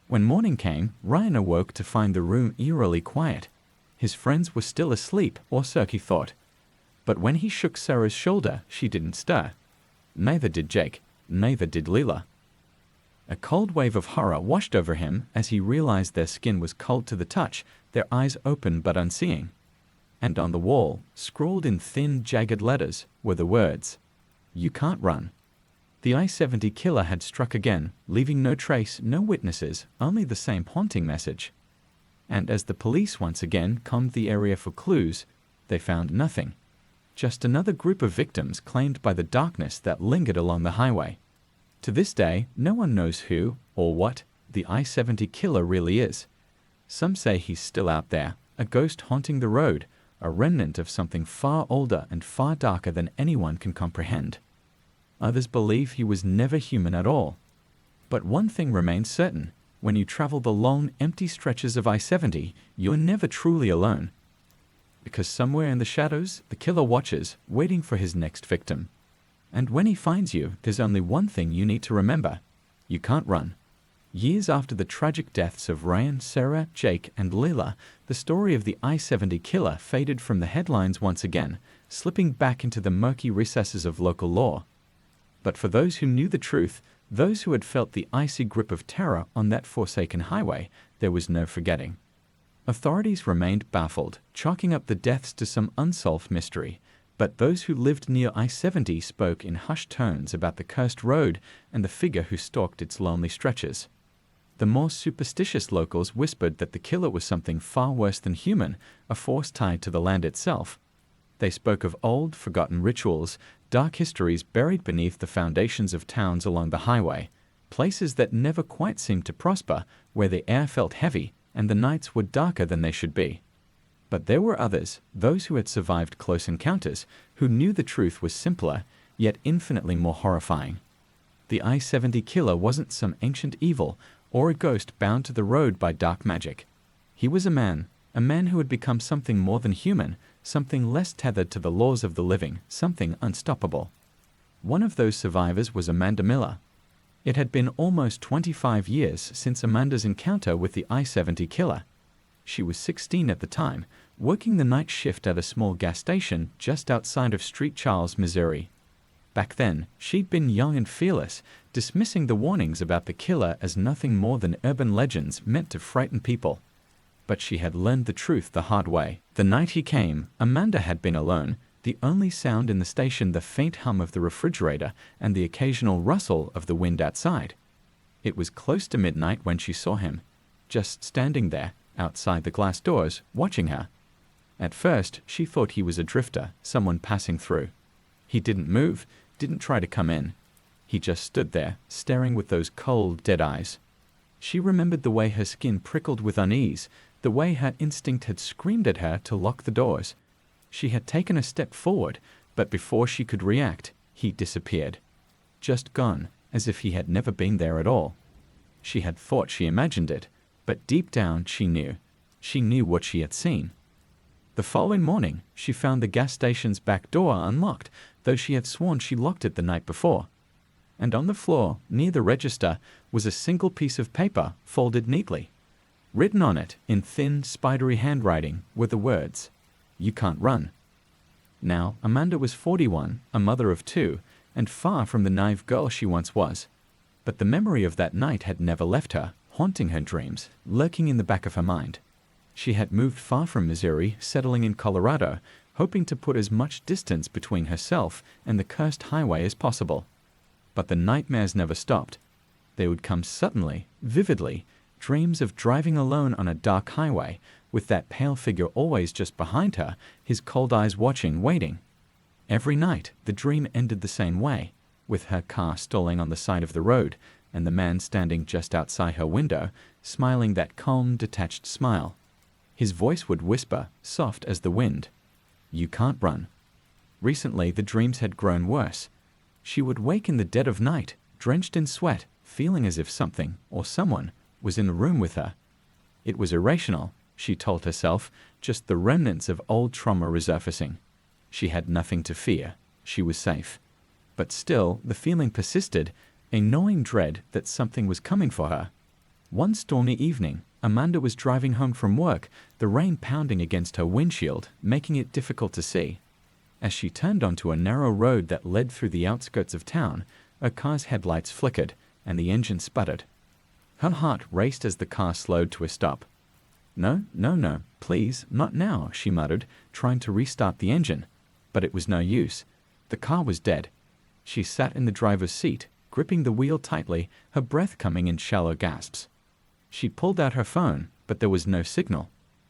When morning came, Ryan awoke to find the room eerily quiet. His friends were still asleep, or so he thought. But when he shook Sarah's shoulder, she didn't stir. Neither did Jake, neither did Leela. A cold wave of horror washed over him as he realized their skin was cold to the touch, their eyes open but unseeing. And on the wall, scrawled in thin, jagged letters, were the words, "You can't run." The I-70 killer had struck again, leaving no trace, no witnesses, only the same haunting message. And as the police once again combed the area for clues, they found nothing. Just another group of victims claimed by the darkness that lingered along the highway. To this day, no one knows who, or what, the I-70 killer really is. Some say he's still out there, a ghost haunting the road, a remnant of something far older and far darker than anyone can comprehend. Others believe he was never human at all. But one thing remains certain: when you travel the long, empty stretches of I-70, you're never truly alone. Because somewhere in the shadows, the killer watches, waiting for his next victim. And when he finds you, there's only one thing you need to remember: you can't run. Years after the tragic deaths of Ryan, Sarah, Jake, and Leela, the story of the I-70 killer faded from the headlines once again, slipping back into the murky recesses of local lore. But for those who knew the truth, those who had felt the icy grip of terror on that forsaken highway, there was no forgetting. Authorities remained baffled, chalking up the deaths to some unsolved mystery. But those who lived near I-70 spoke in hushed tones about the cursed road and the figure who stalked its lonely stretches. The more superstitious locals whispered that the killer was something far worse than human, a force tied to the land itself. They spoke of old, forgotten rituals, dark histories buried beneath the foundations of towns along the highway, places that never quite seemed to prosper, where the air felt heavy and the nights were darker than they should be. But there were others, those who had survived close encounters, who knew the truth was simpler, yet infinitely more horrifying. The I-70 killer wasn't some ancient evil or a ghost bound to the road by dark magic. He was a man who had become something more than human, something less tethered to the laws of the living, something unstoppable. One of those survivors was Amanda Miller. It had been almost 25 years since Amanda's encounter with the I-70 killer. She was 16 at the time, working the night shift at a small gas station just outside of St. Charles, Missouri. Back then, she'd been young and fearless, dismissing the warnings about the killer as nothing more than urban legends meant to frighten people. But she had learned the truth the hard way. The night he came, Amanda had been alone, the only sound in the station the faint hum of the refrigerator and the occasional rustle of the wind outside. It was close to midnight when she saw him, just standing there, outside the glass doors, watching her. At first, she thought he was a drifter, someone passing through. He didn't move, didn't try to come in. He just stood there, staring with those cold, dead eyes. She remembered the way her skin prickled with unease, the way her instinct had screamed at her to lock the doors. She had taken a step forward, but before she could react, he disappeared. Just gone, as if he had never been there at all. She had thought she imagined it, but deep down she knew. She knew what she had seen. The following morning, she found the gas station's back door unlocked, though she had sworn she locked it the night before. And on the floor, near the register, was a single piece of paper folded neatly. Written on it, in thin, spidery handwriting, were the words, "You can't run." Now, Amanda was 41, a mother of 2, and far from the naive girl she once was. But the memory of that night had never left her, haunting her dreams, lurking in the back of her mind. She had moved far from Missouri, settling in Colorado, hoping to put as much distance between herself and the cursed highway as possible. But the nightmares never stopped. They would come suddenly, vividly, dreams of driving alone on a dark highway, with that pale figure always just behind her, his cold eyes watching, waiting. Every night, the dream ended the same way, with her car stalling on the side of the road, and the man standing just outside her window, smiling that calm, detached smile. His voice would whisper, soft as the wind, "You can't run." Recently, the dreams had grown worse. She would wake in the dead of night, drenched in sweat, feeling as if something, or someone, was in the room with her. It was irrational, she told herself, just the remnants of old trauma resurfacing. She had nothing to fear. She was safe. But still, the feeling persisted, a gnawing dread that something was coming for her. One stormy evening, Amanda was driving home from work, the rain pounding against her windshield, making it difficult to see. As she turned onto a narrow road that led through the outskirts of town, her car's headlights flickered, and the engine sputtered. Her heart raced as the car slowed to a stop. "No, no, no, please, not now," she muttered, trying to restart the engine. But it was no use. The car was dead. She sat in the driver's seat, gripping the wheel tightly, her breath coming in shallow gasps. She pulled out her phone, but there was no signal.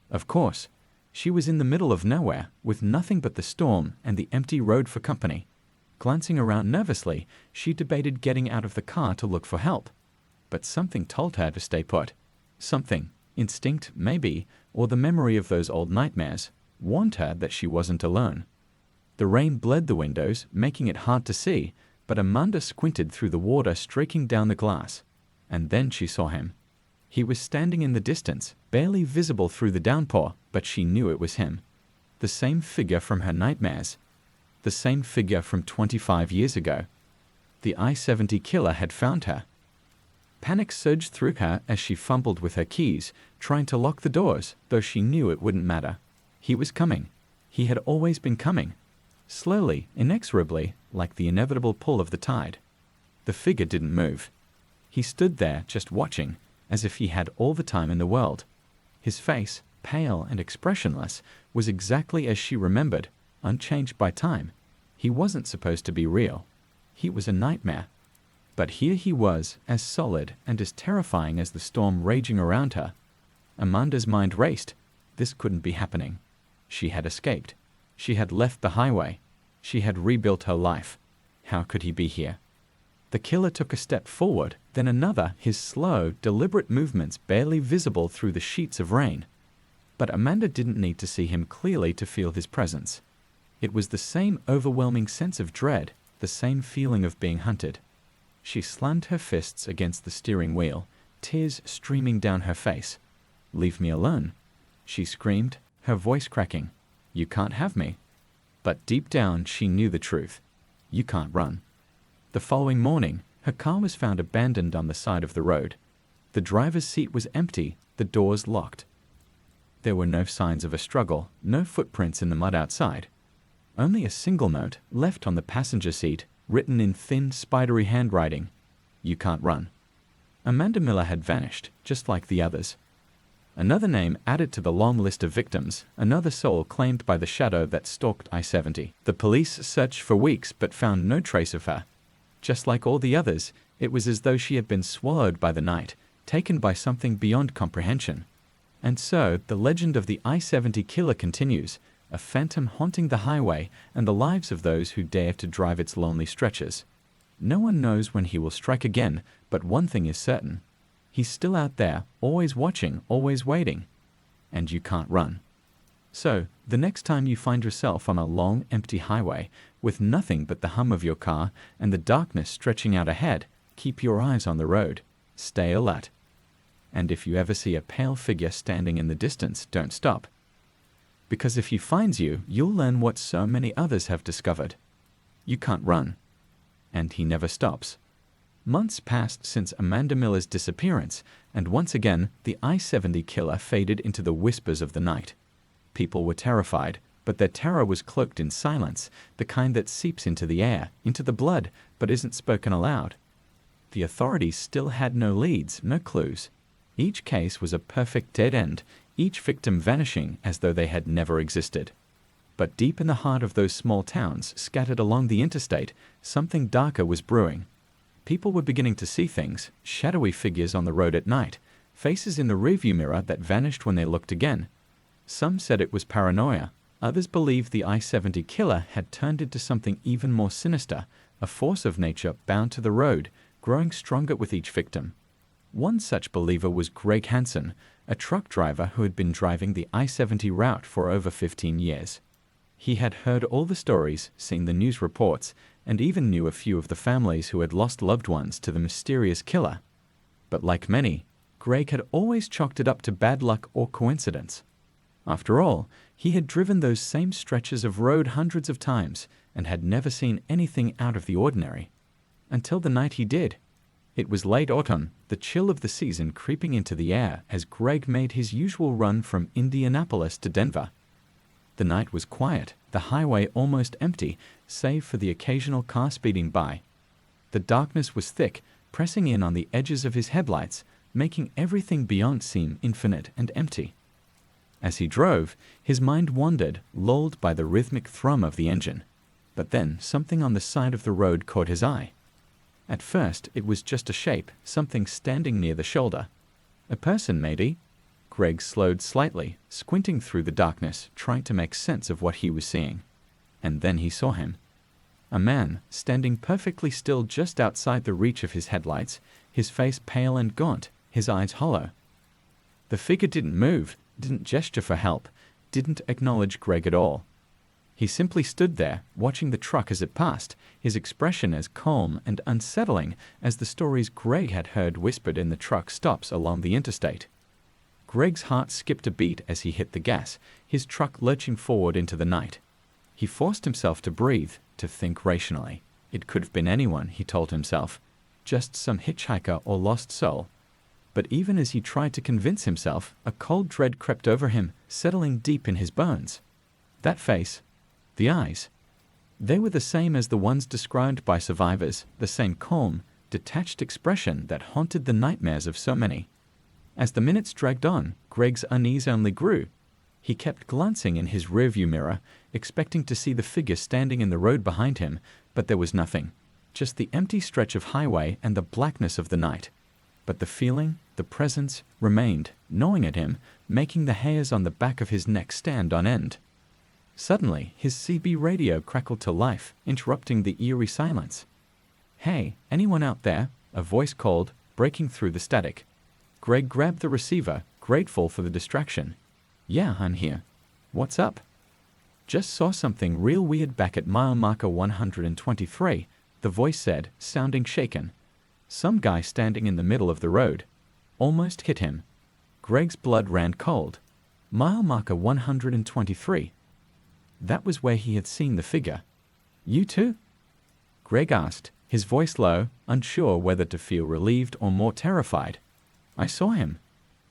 Of course, she was in the middle of nowhere, with nothing but the storm and the empty road for company. Glancing around nervously, she debated getting out of the car to look for help. But something told her to stay put. Something, instinct maybe, or the memory of those old nightmares, warned her that she wasn't alone. The rain bled the windows, making it hard to see, but Amanda squinted through the water streaking down the glass. And then she saw him. He was standing in the distance, barely visible through the downpour, but she knew it was him. The same figure from her nightmares. The same figure from 25 years ago. The I-70 killer had found her. Panic surged through her as she fumbled with her keys, trying to lock the doors, though she knew it wouldn't matter. He was coming. He had always been coming. Slowly, inexorably, like the inevitable pull of the tide. The figure didn't move. He stood there, just watching, as if he had all the time in the world. His face, pale and expressionless, was exactly as she remembered, unchanged by time. He wasn't supposed to be real. He was a nightmare. But here he was, as solid and as terrifying as the storm raging around her. Amanda's mind raced. This couldn't be happening. She had escaped. She had left the highway. She had rebuilt her life. How could he be here? The killer took a step forward, then another, his slow, deliberate movements barely visible through the sheets of rain. But Amanda didn't need to see him clearly to feel his presence. It was the same overwhelming sense of dread, the same feeling of being hunted. She slammed her fists against the steering wheel, tears streaming down her face. "Leave me alone," she screamed, her voice cracking. You can't have me. But deep down, she knew the truth. You can't run. The following morning, her car was found abandoned on the side of the road. The driver's seat was empty, the doors locked. There were no signs of a struggle, no footprints in the mud outside. Only a single note left on the passenger seat, written in thin, spidery handwriting. You can't run. Amanda Miller had vanished, just like the others. Another name added to the long list of victims, another soul claimed by the shadow that stalked I-70. The police searched for weeks but found no trace of her. Just like all the others, it was as though she had been swallowed by the night, taken by something beyond comprehension. And so, the legend of the I-70 killer continues, a phantom haunting the highway and the lives of those who dare to drive its lonely stretches. No one knows when he will strike again, but one thing is certain. He's still out there, always watching, always waiting. And you can't run. So, the next time you find yourself on a long, empty highway, with nothing but the hum of your car and the darkness stretching out ahead, keep your eyes on the road. Stay alert. And if you ever see a pale figure standing in the distance, don't stop. Because if he finds you, you'll learn what so many others have discovered. You can't run. And he never stops. Months passed since Amanda Miller's disappearance, and once again, the I-70 killer faded into the whispers of the night. People were terrified, but their terror was cloaked in silence, the kind that seeps into the air, into the blood, but isn't spoken aloud. The authorities still had no leads, no clues. Each case was a perfect dead end, each victim vanishing as though they had never existed. But deep in the heart of those small towns, scattered along the interstate, something darker was brewing. People were beginning to see things, shadowy figures on the road at night, faces in the rearview mirror that vanished when they looked again. Some said it was paranoia. Others believed the I-70 killer had turned into something even more sinister, a force of nature bound to the road, growing stronger with each victim. One such believer was Greg Hansen, a truck driver who had been driving the I-70 route for over 15 years. He had heard all the stories, seen the news reports, and even knew a few of the families who had lost loved ones to the mysterious killer. But like many, Greg had always chalked it up to bad luck or coincidence. After all, he had driven those same stretches of road hundreds of times and had never seen anything out of the ordinary. Until the night he did. It was late autumn, the chill of the season creeping into the air as Greg made his usual run from Indianapolis to Denver. The night was quiet, the highway almost empty, save for the occasional car speeding by. The darkness was thick, pressing in on the edges of his headlights, making everything beyond seem infinite and empty. As he drove, his mind wandered, lulled by the rhythmic thrum of the engine. But then something on the side of the road caught his eye. At first, it was just a shape, something standing near the shoulder. A person, maybe. Greg slowed slightly, squinting through the darkness, trying to make sense of what he was seeing. And then he saw him. A man, standing perfectly still just outside the reach of his headlights, his face pale and gaunt, his eyes hollow. The figure didn't move, didn't gesture for help, didn't acknowledge Greg at all. He simply stood there, watching the truck as it passed, his expression as calm and unsettling as the stories Greg had heard whispered in the truck stops along the interstate. Greg's heart skipped a beat as he hit the gas, his truck lurching forward into the night. He forced himself to breathe, to think rationally. It could have been anyone, he told himself, just some hitchhiker or lost soul. But even as he tried to convince himself, a cold dread crept over him, settling deep in his bones. That face, the eyes, they were the same as the ones described by survivors, the same calm, detached expression that haunted the nightmares of so many. As the minutes dragged on, Greg's unease only grew. He kept glancing in his rearview mirror, expecting to see the figure standing in the road behind him, but there was nothing, just the empty stretch of highway and the blackness of the night. But the feeling, the presence, remained, gnawing at him, making the hairs on the back of his neck stand on end. Suddenly, his CB radio crackled to life, interrupting the eerie silence. "Hey, anyone out there?" a voice called, breaking through the static. Greg grabbed the receiver, grateful for the distraction. "Yeah, I'm here. What's up?" "Just saw something real weird back at mile marker 123, the voice said, sounding shaken. Some guy standing in the middle of the road. Almost hit him." Greg's blood ran cold. Mile marker 123. That was where he had seen the figure. You too? Greg asked, his voice low, unsure whether to feel relieved or more terrified. I saw him.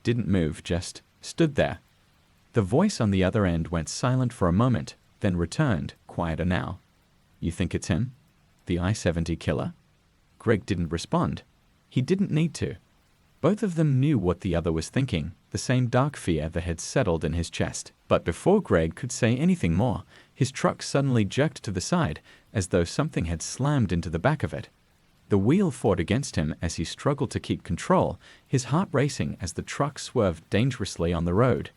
Didn't move, just stood there. The voice on the other end went silent for a moment, then returned, quieter now. You think it's him? The I-70 killer? Greg didn't respond. He didn't need to. Both of them knew what the other was thinking, the same dark fear that had settled in his chest. But before Greg could say anything more, his truck suddenly jerked to the side, as though something had slammed into the back of it. The wheel fought against him as he struggled to keep control, his heart racing as the truck swerved dangerously on the road.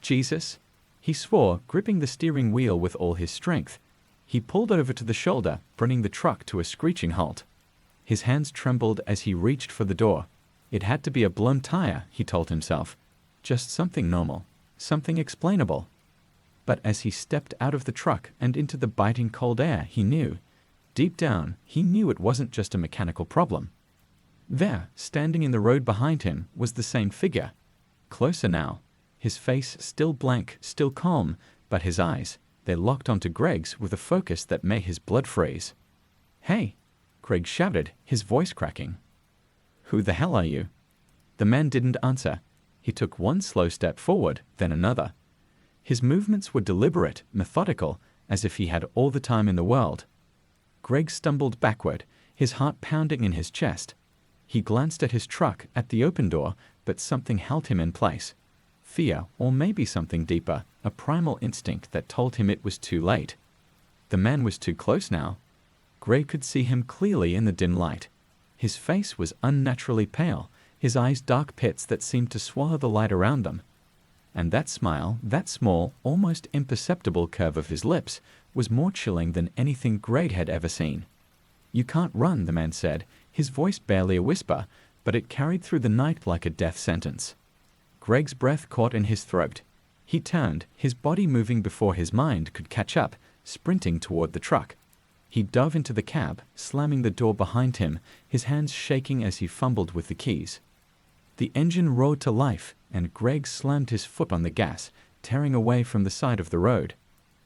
Jesus! He swore, gripping the steering wheel with all his strength. He pulled over to the shoulder, bringing the truck to a screeching halt. His hands trembled as he reached for the door. It had to be a blown tire, he told himself. Just something normal, something explainable. But as he stepped out of the truck and into the biting cold air, he knew. Deep down, he knew it wasn't just a mechanical problem. There, standing in the road behind him, was the same figure. Closer now, his face still blank, still calm, but his eyes, they locked onto Greg's with a focus that made his blood freeze. Hey! Greg shouted, his voice cracking. Who the hell are you? The man didn't answer. He took one slow step forward, then another. His movements were deliberate, methodical, as if he had all the time in the world. Greg stumbled backward, his heart pounding in his chest. He glanced at his truck, at the open door, but something held him in place. Fear, or maybe something deeper, a primal instinct that told him it was too late. The man was too close now. Greg could see him clearly in the dim light. His face was unnaturally pale, his eyes dark pits that seemed to swallow the light around them. And that smile, that small, almost imperceptible curve of his lips, was more chilling than anything Greg had ever seen. You can't run, the man said, his voice barely a whisper, but it carried through the night like a death sentence. Greg's breath caught in his throat. He turned, his body moving before his mind could catch up, sprinting toward the truck. He dove into the cab, slamming the door behind him, his hands shaking as he fumbled with the keys. The engine roared to life, and Greg slammed his foot on the gas, tearing away from the side of the road.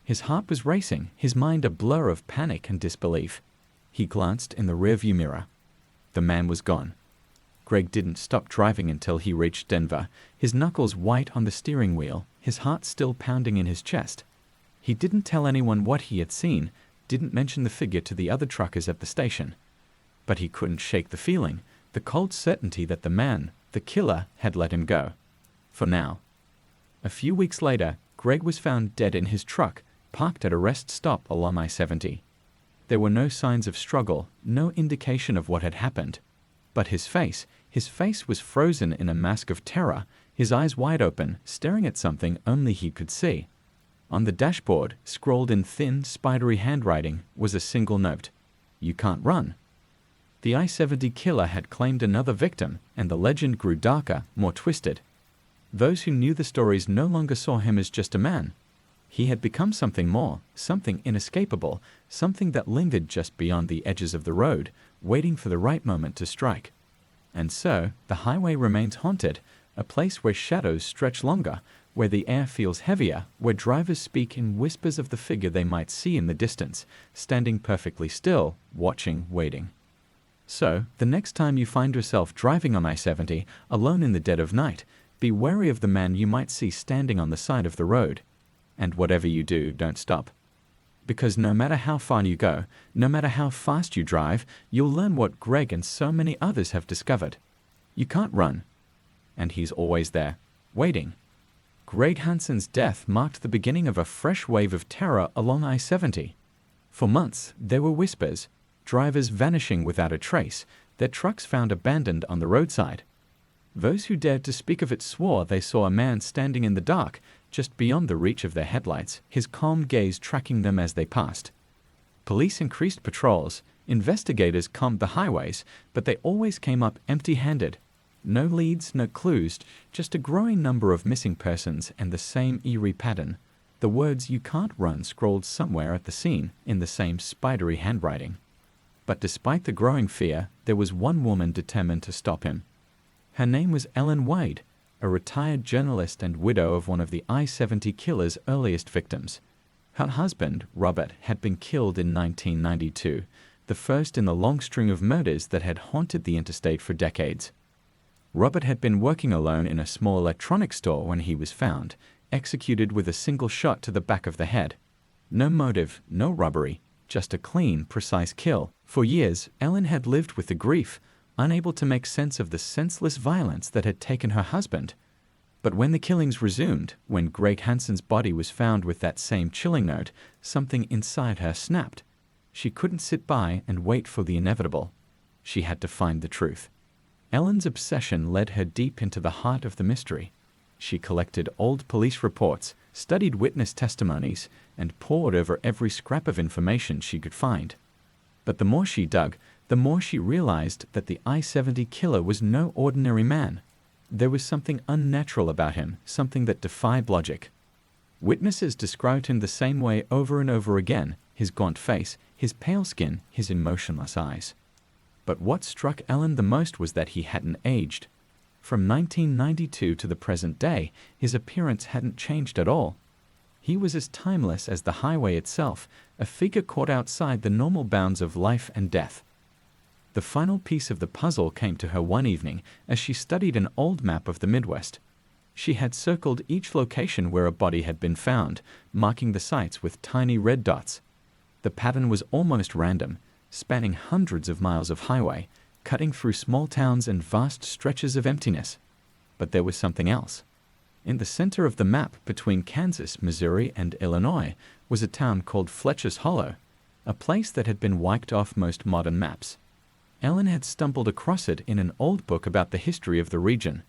His heart was racing, his mind a blur of panic and disbelief. He glanced in the rearview mirror. The man was gone. Greg didn't stop driving until he reached Denver, his knuckles white on the steering wheel, his heart still pounding in his chest. He didn't tell anyone what he had seen, didn't mention the figure to the other truckers at the station. But he couldn't shake the feeling, the cold certainty that the man, the killer, had let him go. For now. A few weeks later, Greg was found dead in his truck, parked at a rest stop along I-70. There were no signs of struggle, no indication of what had happened. But his face was frozen in a mask of terror, his eyes wide open, staring at something only he could see. On the dashboard, scrawled in thin, spidery handwriting, was a single note. You can't run. The I-70 killer had claimed another victim, and the legend grew darker, more twisted. Those who knew the stories no longer saw him as just a man. He had become something more, something inescapable, something that lingered just beyond the edges of the road, waiting for the right moment to strike. And so, the highway remains haunted, a place where shadows stretch longer, where the air feels heavier, where drivers speak in whispers of the figure they might see in the distance, standing perfectly still, watching, waiting. So, the next time you find yourself driving on I-70, alone in the dead of night, be wary of the man you might see standing on the side of the road. And whatever you do, don't stop. Because no matter how far you go, no matter how fast you drive, you'll learn what Greg and so many others have discovered. You can't run. And he's always there, waiting. Greg Hansen's death marked the beginning of a fresh wave of terror along I-70. For months, there were whispers, drivers vanishing without a trace, their trucks found abandoned on the roadside. Those who dared to speak of it swore they saw a man standing in the dark, just beyond the reach of their headlights, his calm gaze tracking them as they passed. Police increased patrols, investigators combed the highways, but they always came up empty-handed. No leads, no clues, just a growing number of missing persons and the same eerie pattern. The words "you can't run" scrawled somewhere at the scene in the same spidery handwriting. But despite the growing fear, there was one woman determined to stop him. Her name was Ellen Wade, a retired journalist and widow of one of the I-70 killer's earliest victims. Her husband, Robert, had been killed in 1992, the first in the long string of murders that had haunted the interstate for decades. Robert had been working alone in a small electronics store when he was found, executed with a single shot to the back of the head. No motive, no robbery, just a clean, precise kill. For years, Ellen had lived with the grief, unable to make sense of the senseless violence that had taken her husband. But when the killings resumed, when Greg Hansen's body was found with that same chilling note, something inside her snapped. She couldn't sit by and wait for the inevitable. She had to find the truth. Ellen's obsession led her deep into the heart of the mystery. She collected old police reports, studied witness testimonies, and pored over every scrap of information she could find. But the more she dug, the more she realized that the I-70 killer was no ordinary man. There was something unnatural about him, something that defied logic. Witnesses described him the same way over and over again, his gaunt face, his pale skin, his emotionless eyes. But what struck Ellen the most was that he hadn't aged. From 1992 to the present day, his appearance hadn't changed at all. He was as timeless as the highway itself, a figure caught outside the normal bounds of life and death. The final piece of the puzzle came to her one evening as she studied an old map of the Midwest. She had circled each location where a body had been found, marking the sites with tiny red dots. The pattern was almost random, spanning hundreds of miles of highway, cutting through small towns and vast stretches of emptiness. But there was something else. In the center of the map between Kansas, Missouri, and Illinois was a town called Fletcher's Hollow, a place that had been wiped off most modern maps. Ellen had stumbled across it in an old book about the history of the region,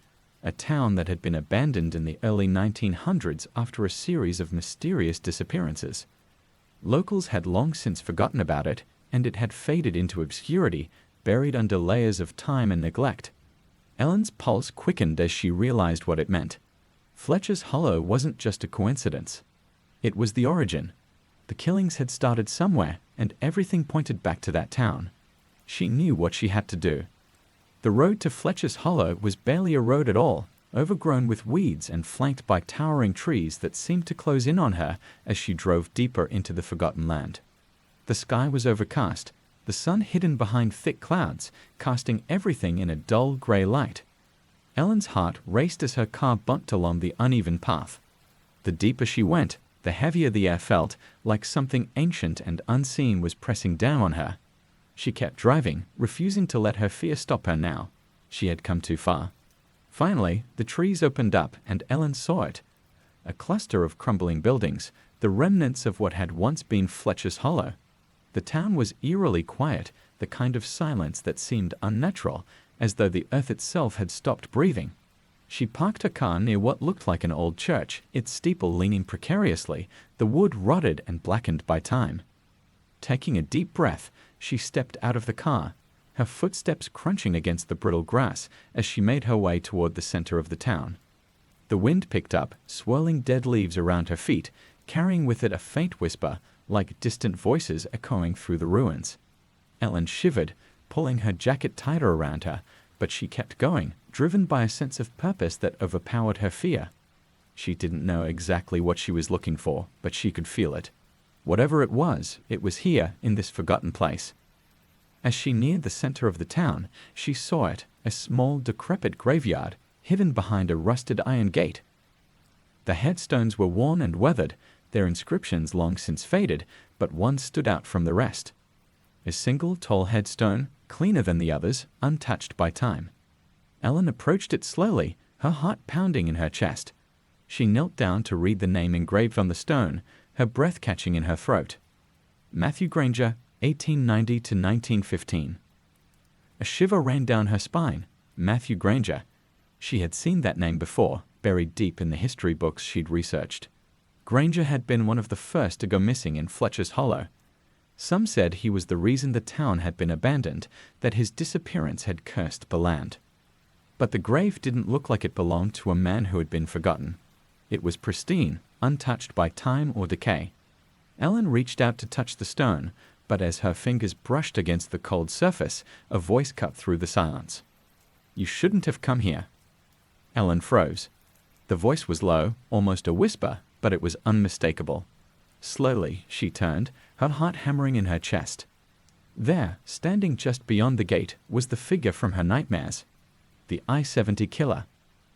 a town that had been abandoned in the early 1900s after a series of mysterious disappearances. Locals had long since forgotten about it, and it had faded into obscurity, buried under layers of time and neglect. Ellen's pulse quickened as she realized what it meant. Fletcher's Hollow wasn't just a coincidence. It was the origin. The killings had started somewhere, and everything pointed back to that town. She knew what she had to do. The road to Fletcher's Hollow was barely a road at all, overgrown with weeds and flanked by towering trees that seemed to close in on her as she drove deeper into the forgotten land. The sky was overcast, the sun hidden behind thick clouds, casting everything in a dull gray light. Ellen's heart raced as her car bumped along the uneven path. The deeper she went, the heavier the air felt, like something ancient and unseen was pressing down on her. She kept driving, refusing to let her fear stop her now. She had come too far. Finally, the trees opened up and Ellen saw it. A cluster of crumbling buildings, the remnants of what had once been Fletcher's Hollow. The town was eerily quiet, the kind of silence that seemed unnatural, as though the earth itself had stopped breathing. She parked her car near what looked like an old church, its steeple leaning precariously, the wood rotted and blackened by time. Taking a deep breath, she stepped out of the car, her footsteps crunching against the brittle grass as she made her way toward the center of the town. The wind picked up, swirling dead leaves around her feet, carrying with it a faint whisper, like distant voices echoing through the ruins. Ellen shivered, pulling her jacket tighter around her, but she kept going, driven by a sense of purpose that overpowered her fear. She didn't know exactly what she was looking for, but she could feel it. Whatever it was here, in this forgotten place. As she neared the center of the town, she saw it, a small, decrepit graveyard, hidden behind a rusted iron gate. The headstones were worn and weathered, their inscriptions long since faded, but one stood out from the rest. A single tall headstone, cleaner than the others, untouched by time. Ellen approached it slowly, her heart pounding in her chest. She knelt down to read the name engraved on the stone, her breath catching in her throat. Matthew Granger, 1890 to 1915. A shiver ran down her spine. Matthew Granger. She had seen that name before, buried deep in the history books she'd researched. Granger had been one of the first to go missing in Fletcher's Hollow. Some said he was the reason the town had been abandoned, that his disappearance had cursed the land. But the grave didn't look like it belonged to a man who had been forgotten. It was pristine, untouched by time or decay. Ellen reached out to touch the stone, but as her fingers brushed against the cold surface, a voice cut through the silence. "You shouldn't have come here." Ellen froze. The voice was low, almost a whisper, but it was unmistakable. Slowly, she turned, her heart hammering in her chest. There, standing just beyond the gate, was the figure from her nightmares. The I-70 killer.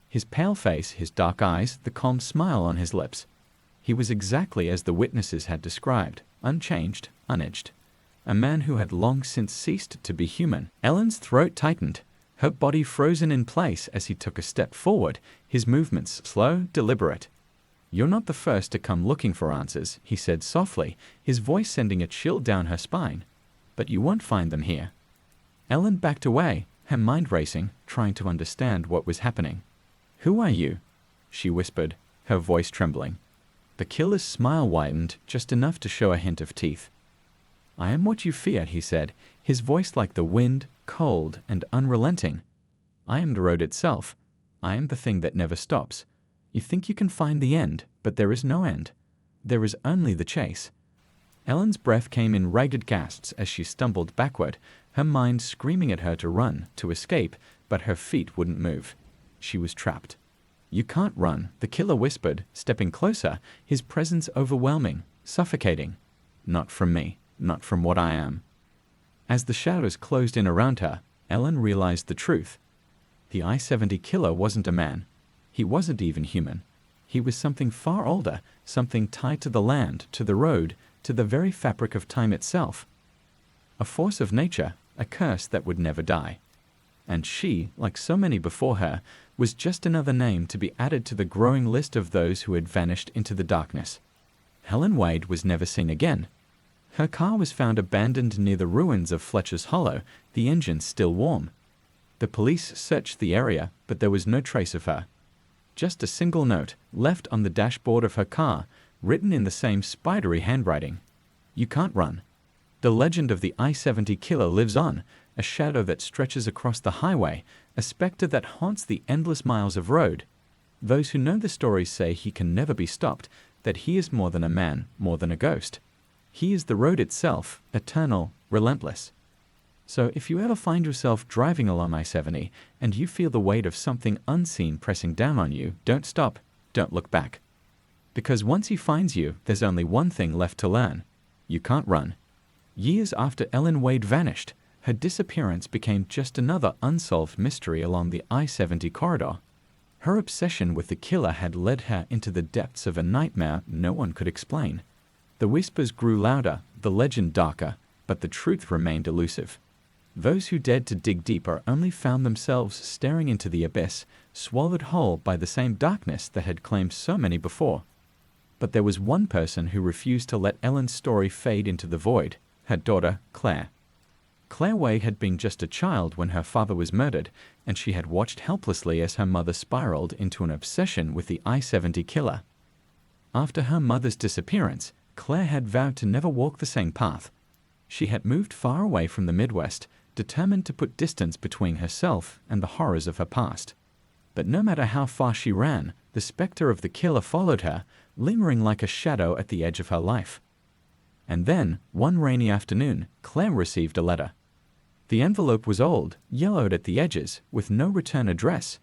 His pale face, his dark eyes, the calm smile on his lips. He was exactly as the witnesses had described, unchanged, unedged. A man who had long since ceased to be human. Ellen's throat tightened, her body frozen in place as he took a step forward, his movements slow, deliberate. "You're not the first to come looking for answers," he said softly, his voice sending a chill down her spine. "But you won't find them here." Ellen backed away, her mind racing, trying to understand what was happening. "Who are you?" she whispered, her voice trembling. The killer's smile widened just enough to show a hint of teeth. "I am what you fear," he said, his voice like the wind, cold and unrelenting. "I am the road itself. I am the thing that never stops. You think you can find the end, but there is no end. There is only the chase." Ellen's breath came in ragged gasps as she stumbled backward, her mind screaming at her to run, to escape, but her feet wouldn't move. She was trapped. "You can't run," the killer whispered, stepping closer, his presence overwhelming, suffocating. "Not from me. Not from what I am." As the shadows closed in around her, Ellen realized the truth. The I-70 killer wasn't a man. He wasn't even human. He was something far older, something tied to the land, to the road, to the very fabric of time itself. A force of nature, a curse that would never die. And she, like so many before her, was just another name to be added to the growing list of those who had vanished into the darkness. Helen Wade was never seen again. Her car was found abandoned near the ruins of Fletcher's Hollow, the engine still warm. The police searched the area, but there was no trace of her. Just a single note, left on the dashboard of her car, written in the same spidery handwriting. "You can't run." The legend of the I-70 killer lives on, a shadow that stretches across the highway, a specter that haunts the endless miles of road. Those who know the stories say he can never be stopped, that he is more than a man, more than a ghost. He is the road itself, eternal, relentless. So if you ever find yourself driving along I-70 and you feel the weight of something unseen pressing down on you, don't stop, don't look back. Because once he finds you, there's only one thing left to learn. You can't run. Years after Ellen Wade vanished, her disappearance became just another unsolved mystery along the I-70 corridor. Her obsession with the killer had led her into the depths of a nightmare no one could explain. The whispers grew louder, the legend darker, but the truth remained elusive. Those who dared to dig deeper only found themselves staring into the abyss, swallowed whole by the same darkness that had claimed so many before. But there was one person who refused to let Ellen's story fade into the void, her daughter, Claire. Claire Wade had been just a child when her father was murdered, and she had watched helplessly as her mother spiraled into an obsession with the I-70 killer. After her mother's disappearance, Claire had vowed to never walk the same path. She had moved far away from the Midwest, determined to put distance between herself and the horrors of her past. But no matter how far she ran, the specter of the killer followed her, lingering like a shadow at the edge of her life. And then, one rainy afternoon, Claire received a letter. The envelope was old, yellowed at the edges, with no return address.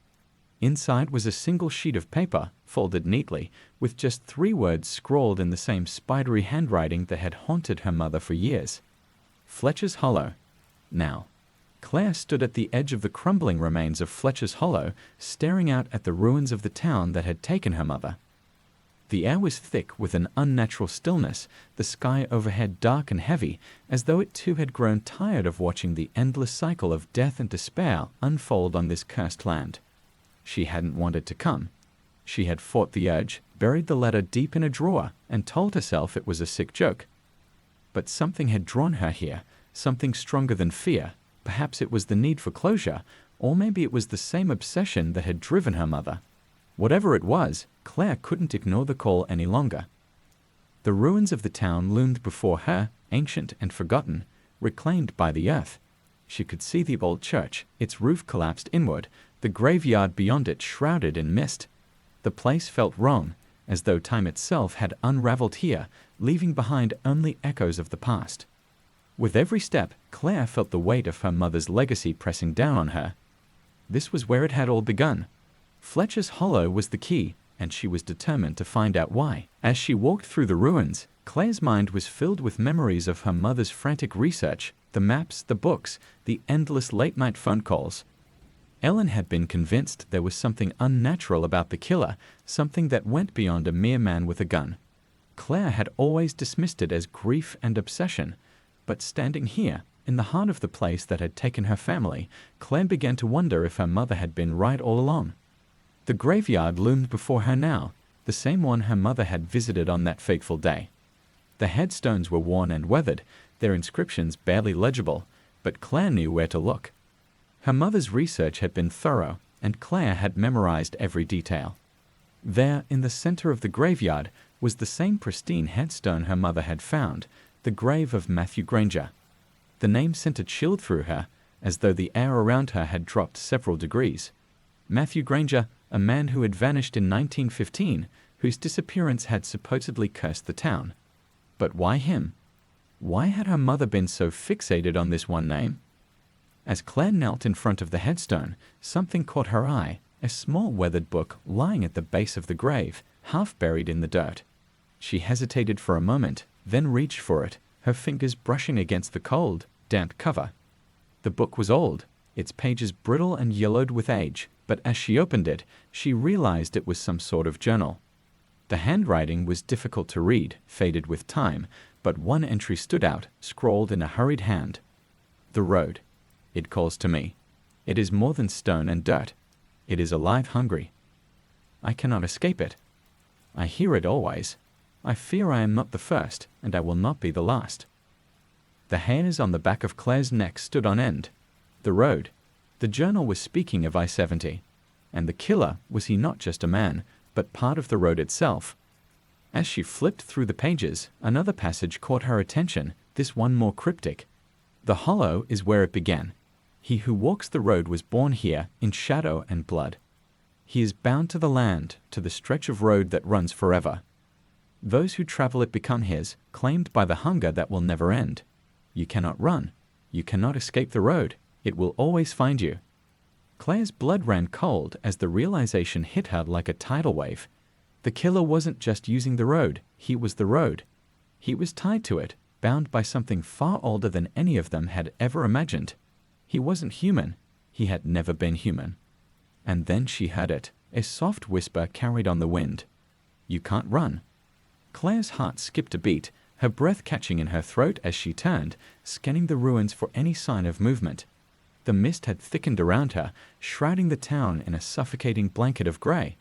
Inside was a single sheet of paper, folded neatly, with just 3 words scrawled in the same spidery handwriting that had haunted her mother for years. Fletcher's Hollow. Now, Claire stood at the edge of the crumbling remains of Fletcher's Hollow, staring out at the ruins of the town that had taken her mother. The air was thick with an unnatural stillness, the sky overhead dark and heavy, as though it too had grown tired of watching the endless cycle of death and despair unfold on this cursed land. She hadn't wanted to come. She had fought the urge, buried the letter deep in a drawer, and told herself it was a sick joke. But something had drawn her here, something stronger than fear. Perhaps it was the need for closure, or maybe it was the same obsession that had driven her mother. Whatever it was, Claire couldn't ignore the call any longer. The ruins of the town loomed before her, ancient and forgotten, reclaimed by the earth. She could see the old church, its roof collapsed inward, the graveyard beyond it shrouded in mist. The place felt wrong, as though time itself had unraveled here, leaving behind only echoes of the past. With every step, Claire felt the weight of her mother's legacy pressing down on her. This was where it had all begun. Fletcher's Hollow was the key, and she was determined to find out why. As she walked through the ruins, Claire's mind was filled with memories of her mother's frantic research, the maps, the books, the endless late-night phone calls. Ellen had been convinced there was something unnatural about the killer, something that went beyond a mere man with a gun. Claire had always dismissed it as grief and obsession, but standing here, in the heart of the place that had taken her family, Claire began to wonder if her mother had been right all along. The graveyard loomed before her now, the same one her mother had visited on that fateful day. The headstones were worn and weathered, their inscriptions barely legible, but Claire knew where to look. Her mother's research had been thorough, and Claire had memorized every detail. There, in the center of the graveyard, was the same pristine headstone her mother had found, the grave of Matthew Granger. The name sent a chill through her, as though the air around her had dropped several degrees. Matthew Granger, a man who had vanished in 1915, whose disappearance had supposedly cursed the town. But why him? Why had her mother been so fixated on this one name? As Claire knelt in front of the headstone, something caught her eye, a small weathered book lying at the base of the grave, half buried in the dirt. She hesitated for a moment, then reached for it, her fingers brushing against the cold, damp cover. The book was old, its pages brittle and yellowed with age, but as she opened it, she realized it was some sort of journal. The handwriting was difficult to read, faded with time, but one entry stood out, scrawled in a hurried hand. "The road. It calls to me. It is more than stone and dirt. It is alive, hungry. I cannot escape it. I hear it always. I fear I am not the first, and I will not be the last." The hairs on the back of Claire's neck stood on end. The road. The journal was speaking of I-70. And the killer, was he not just a man, but part of the road itself? As she flipped through the pages, another passage caught her attention, this one more cryptic. "The hollow is where it began. He who walks the road was born here in shadow and blood. He is bound to the land, to the stretch of road that runs forever. Those who travel it become his, claimed by the hunger that will never end. You cannot run. You cannot escape the road. It will always find you." Claire's blood ran cold as the realization hit her like a tidal wave. The killer wasn't just using the road, he was the road. He was tied to it, bound by something far older than any of them had ever imagined. He wasn't human. He had never been human. And then she heard it, a soft whisper carried on the wind. "You can't run." Claire's heart skipped a beat, her breath catching in her throat as she turned, scanning the ruins for any sign of movement. The mist had thickened around her, shrouding the town in a suffocating blanket of grey.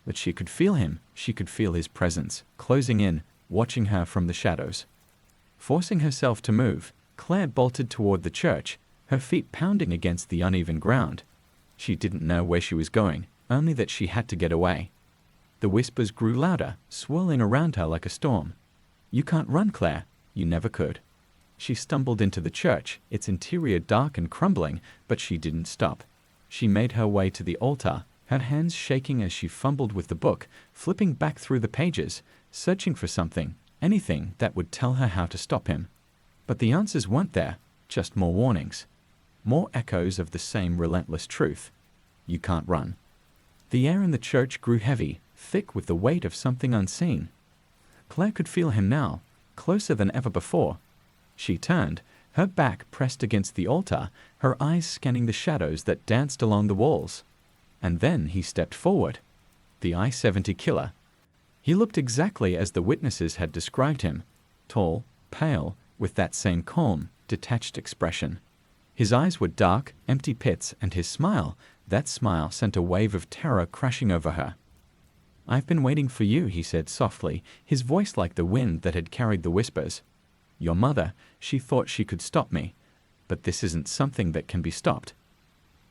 But she could feel him, she could feel his presence, closing in, watching her from the shadows. Forcing herself to move, Claire bolted toward the church, her feet pounding against the uneven ground. She didn't know where she was going, only that she had to get away. The whispers grew louder, swirling around her like a storm. "You can't run, Claire. You never could." She stumbled into the church, its interior dark and crumbling, but she didn't stop. She made her way to the altar, her hands shaking as she fumbled with the book, flipping back through the pages, searching for something, anything that would tell her how to stop him. But the answers weren't there, just more warnings. More echoes of the same relentless truth. You can't run. The air in the church grew heavy, thick with the weight of something unseen. Claire could feel him now, closer than ever before. She turned, her back pressed against the altar, her eyes scanning the shadows that danced along the walls. And then he stepped forward. The I-70 killer. He looked exactly as the witnesses had described him. Tall, pale, with that same calm, detached expression. His eyes were dark, empty pits, and his smile, that smile sent a wave of terror crashing over her. "I've been waiting for you," he said softly, his voice like the wind that had carried the whispers. "Your mother, she thought she could stop me, but this isn't something that can be stopped."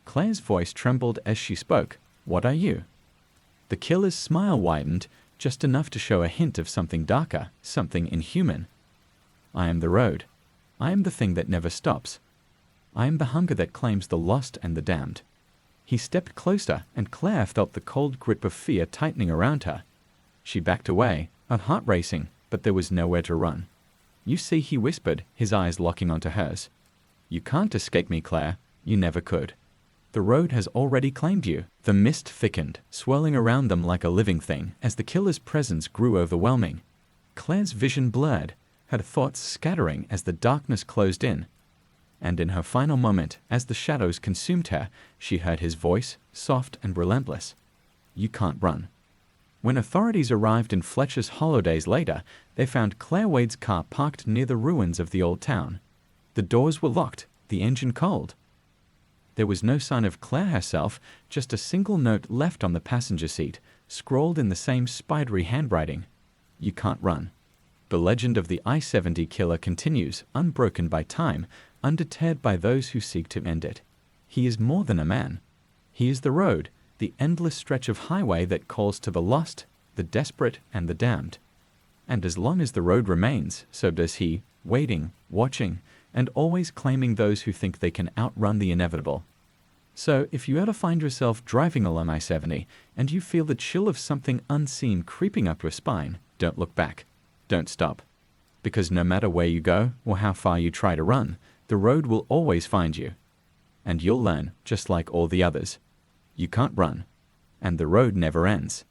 Claire's voice trembled as she spoke. "What are you?" The killer's smile widened, just enough to show a hint of something darker, something inhuman. "I am the road. I am the thing that never stops. I am the hunger that claims the lost and the damned." He stepped closer, and Claire felt the cold grip of fear tightening around her. She backed away, her heart racing, but there was nowhere to run. "You see," he whispered, his eyes locking onto hers. "You can't escape me, Claire. You never could." The road has already claimed you. The mist thickened, swirling around them like a living thing as the killer's presence grew overwhelming. Claire's vision blurred, her thoughts scattering as the darkness closed in. And in her final moment, as the shadows consumed her, she heard his voice, soft and relentless. "You can't run." When authorities arrived in Fletcher's Hollow days later, they found Claire Wade's car parked near the ruins of the old town. The doors were locked, the engine cold. There was no sign of Claire herself, just a single note left on the passenger seat, scrawled in the same spidery handwriting. "You can't run." The legend of the I-70 killer continues, unbroken by time, undeterred by those who seek to end it. He is more than a man. He is the road, the endless stretch of highway that calls to the lost, the desperate, and the damned. And as long as the road remains, so does he, waiting, watching, and always claiming those who think they can outrun the inevitable. So, if you ever find yourself driving along I-70 and you feel the chill of something unseen creeping up your spine, don't look back. Don't stop. Because no matter where you go or how far you try to run, the road will always find you. And you'll learn, just like all the others. You can't run. And the road never ends.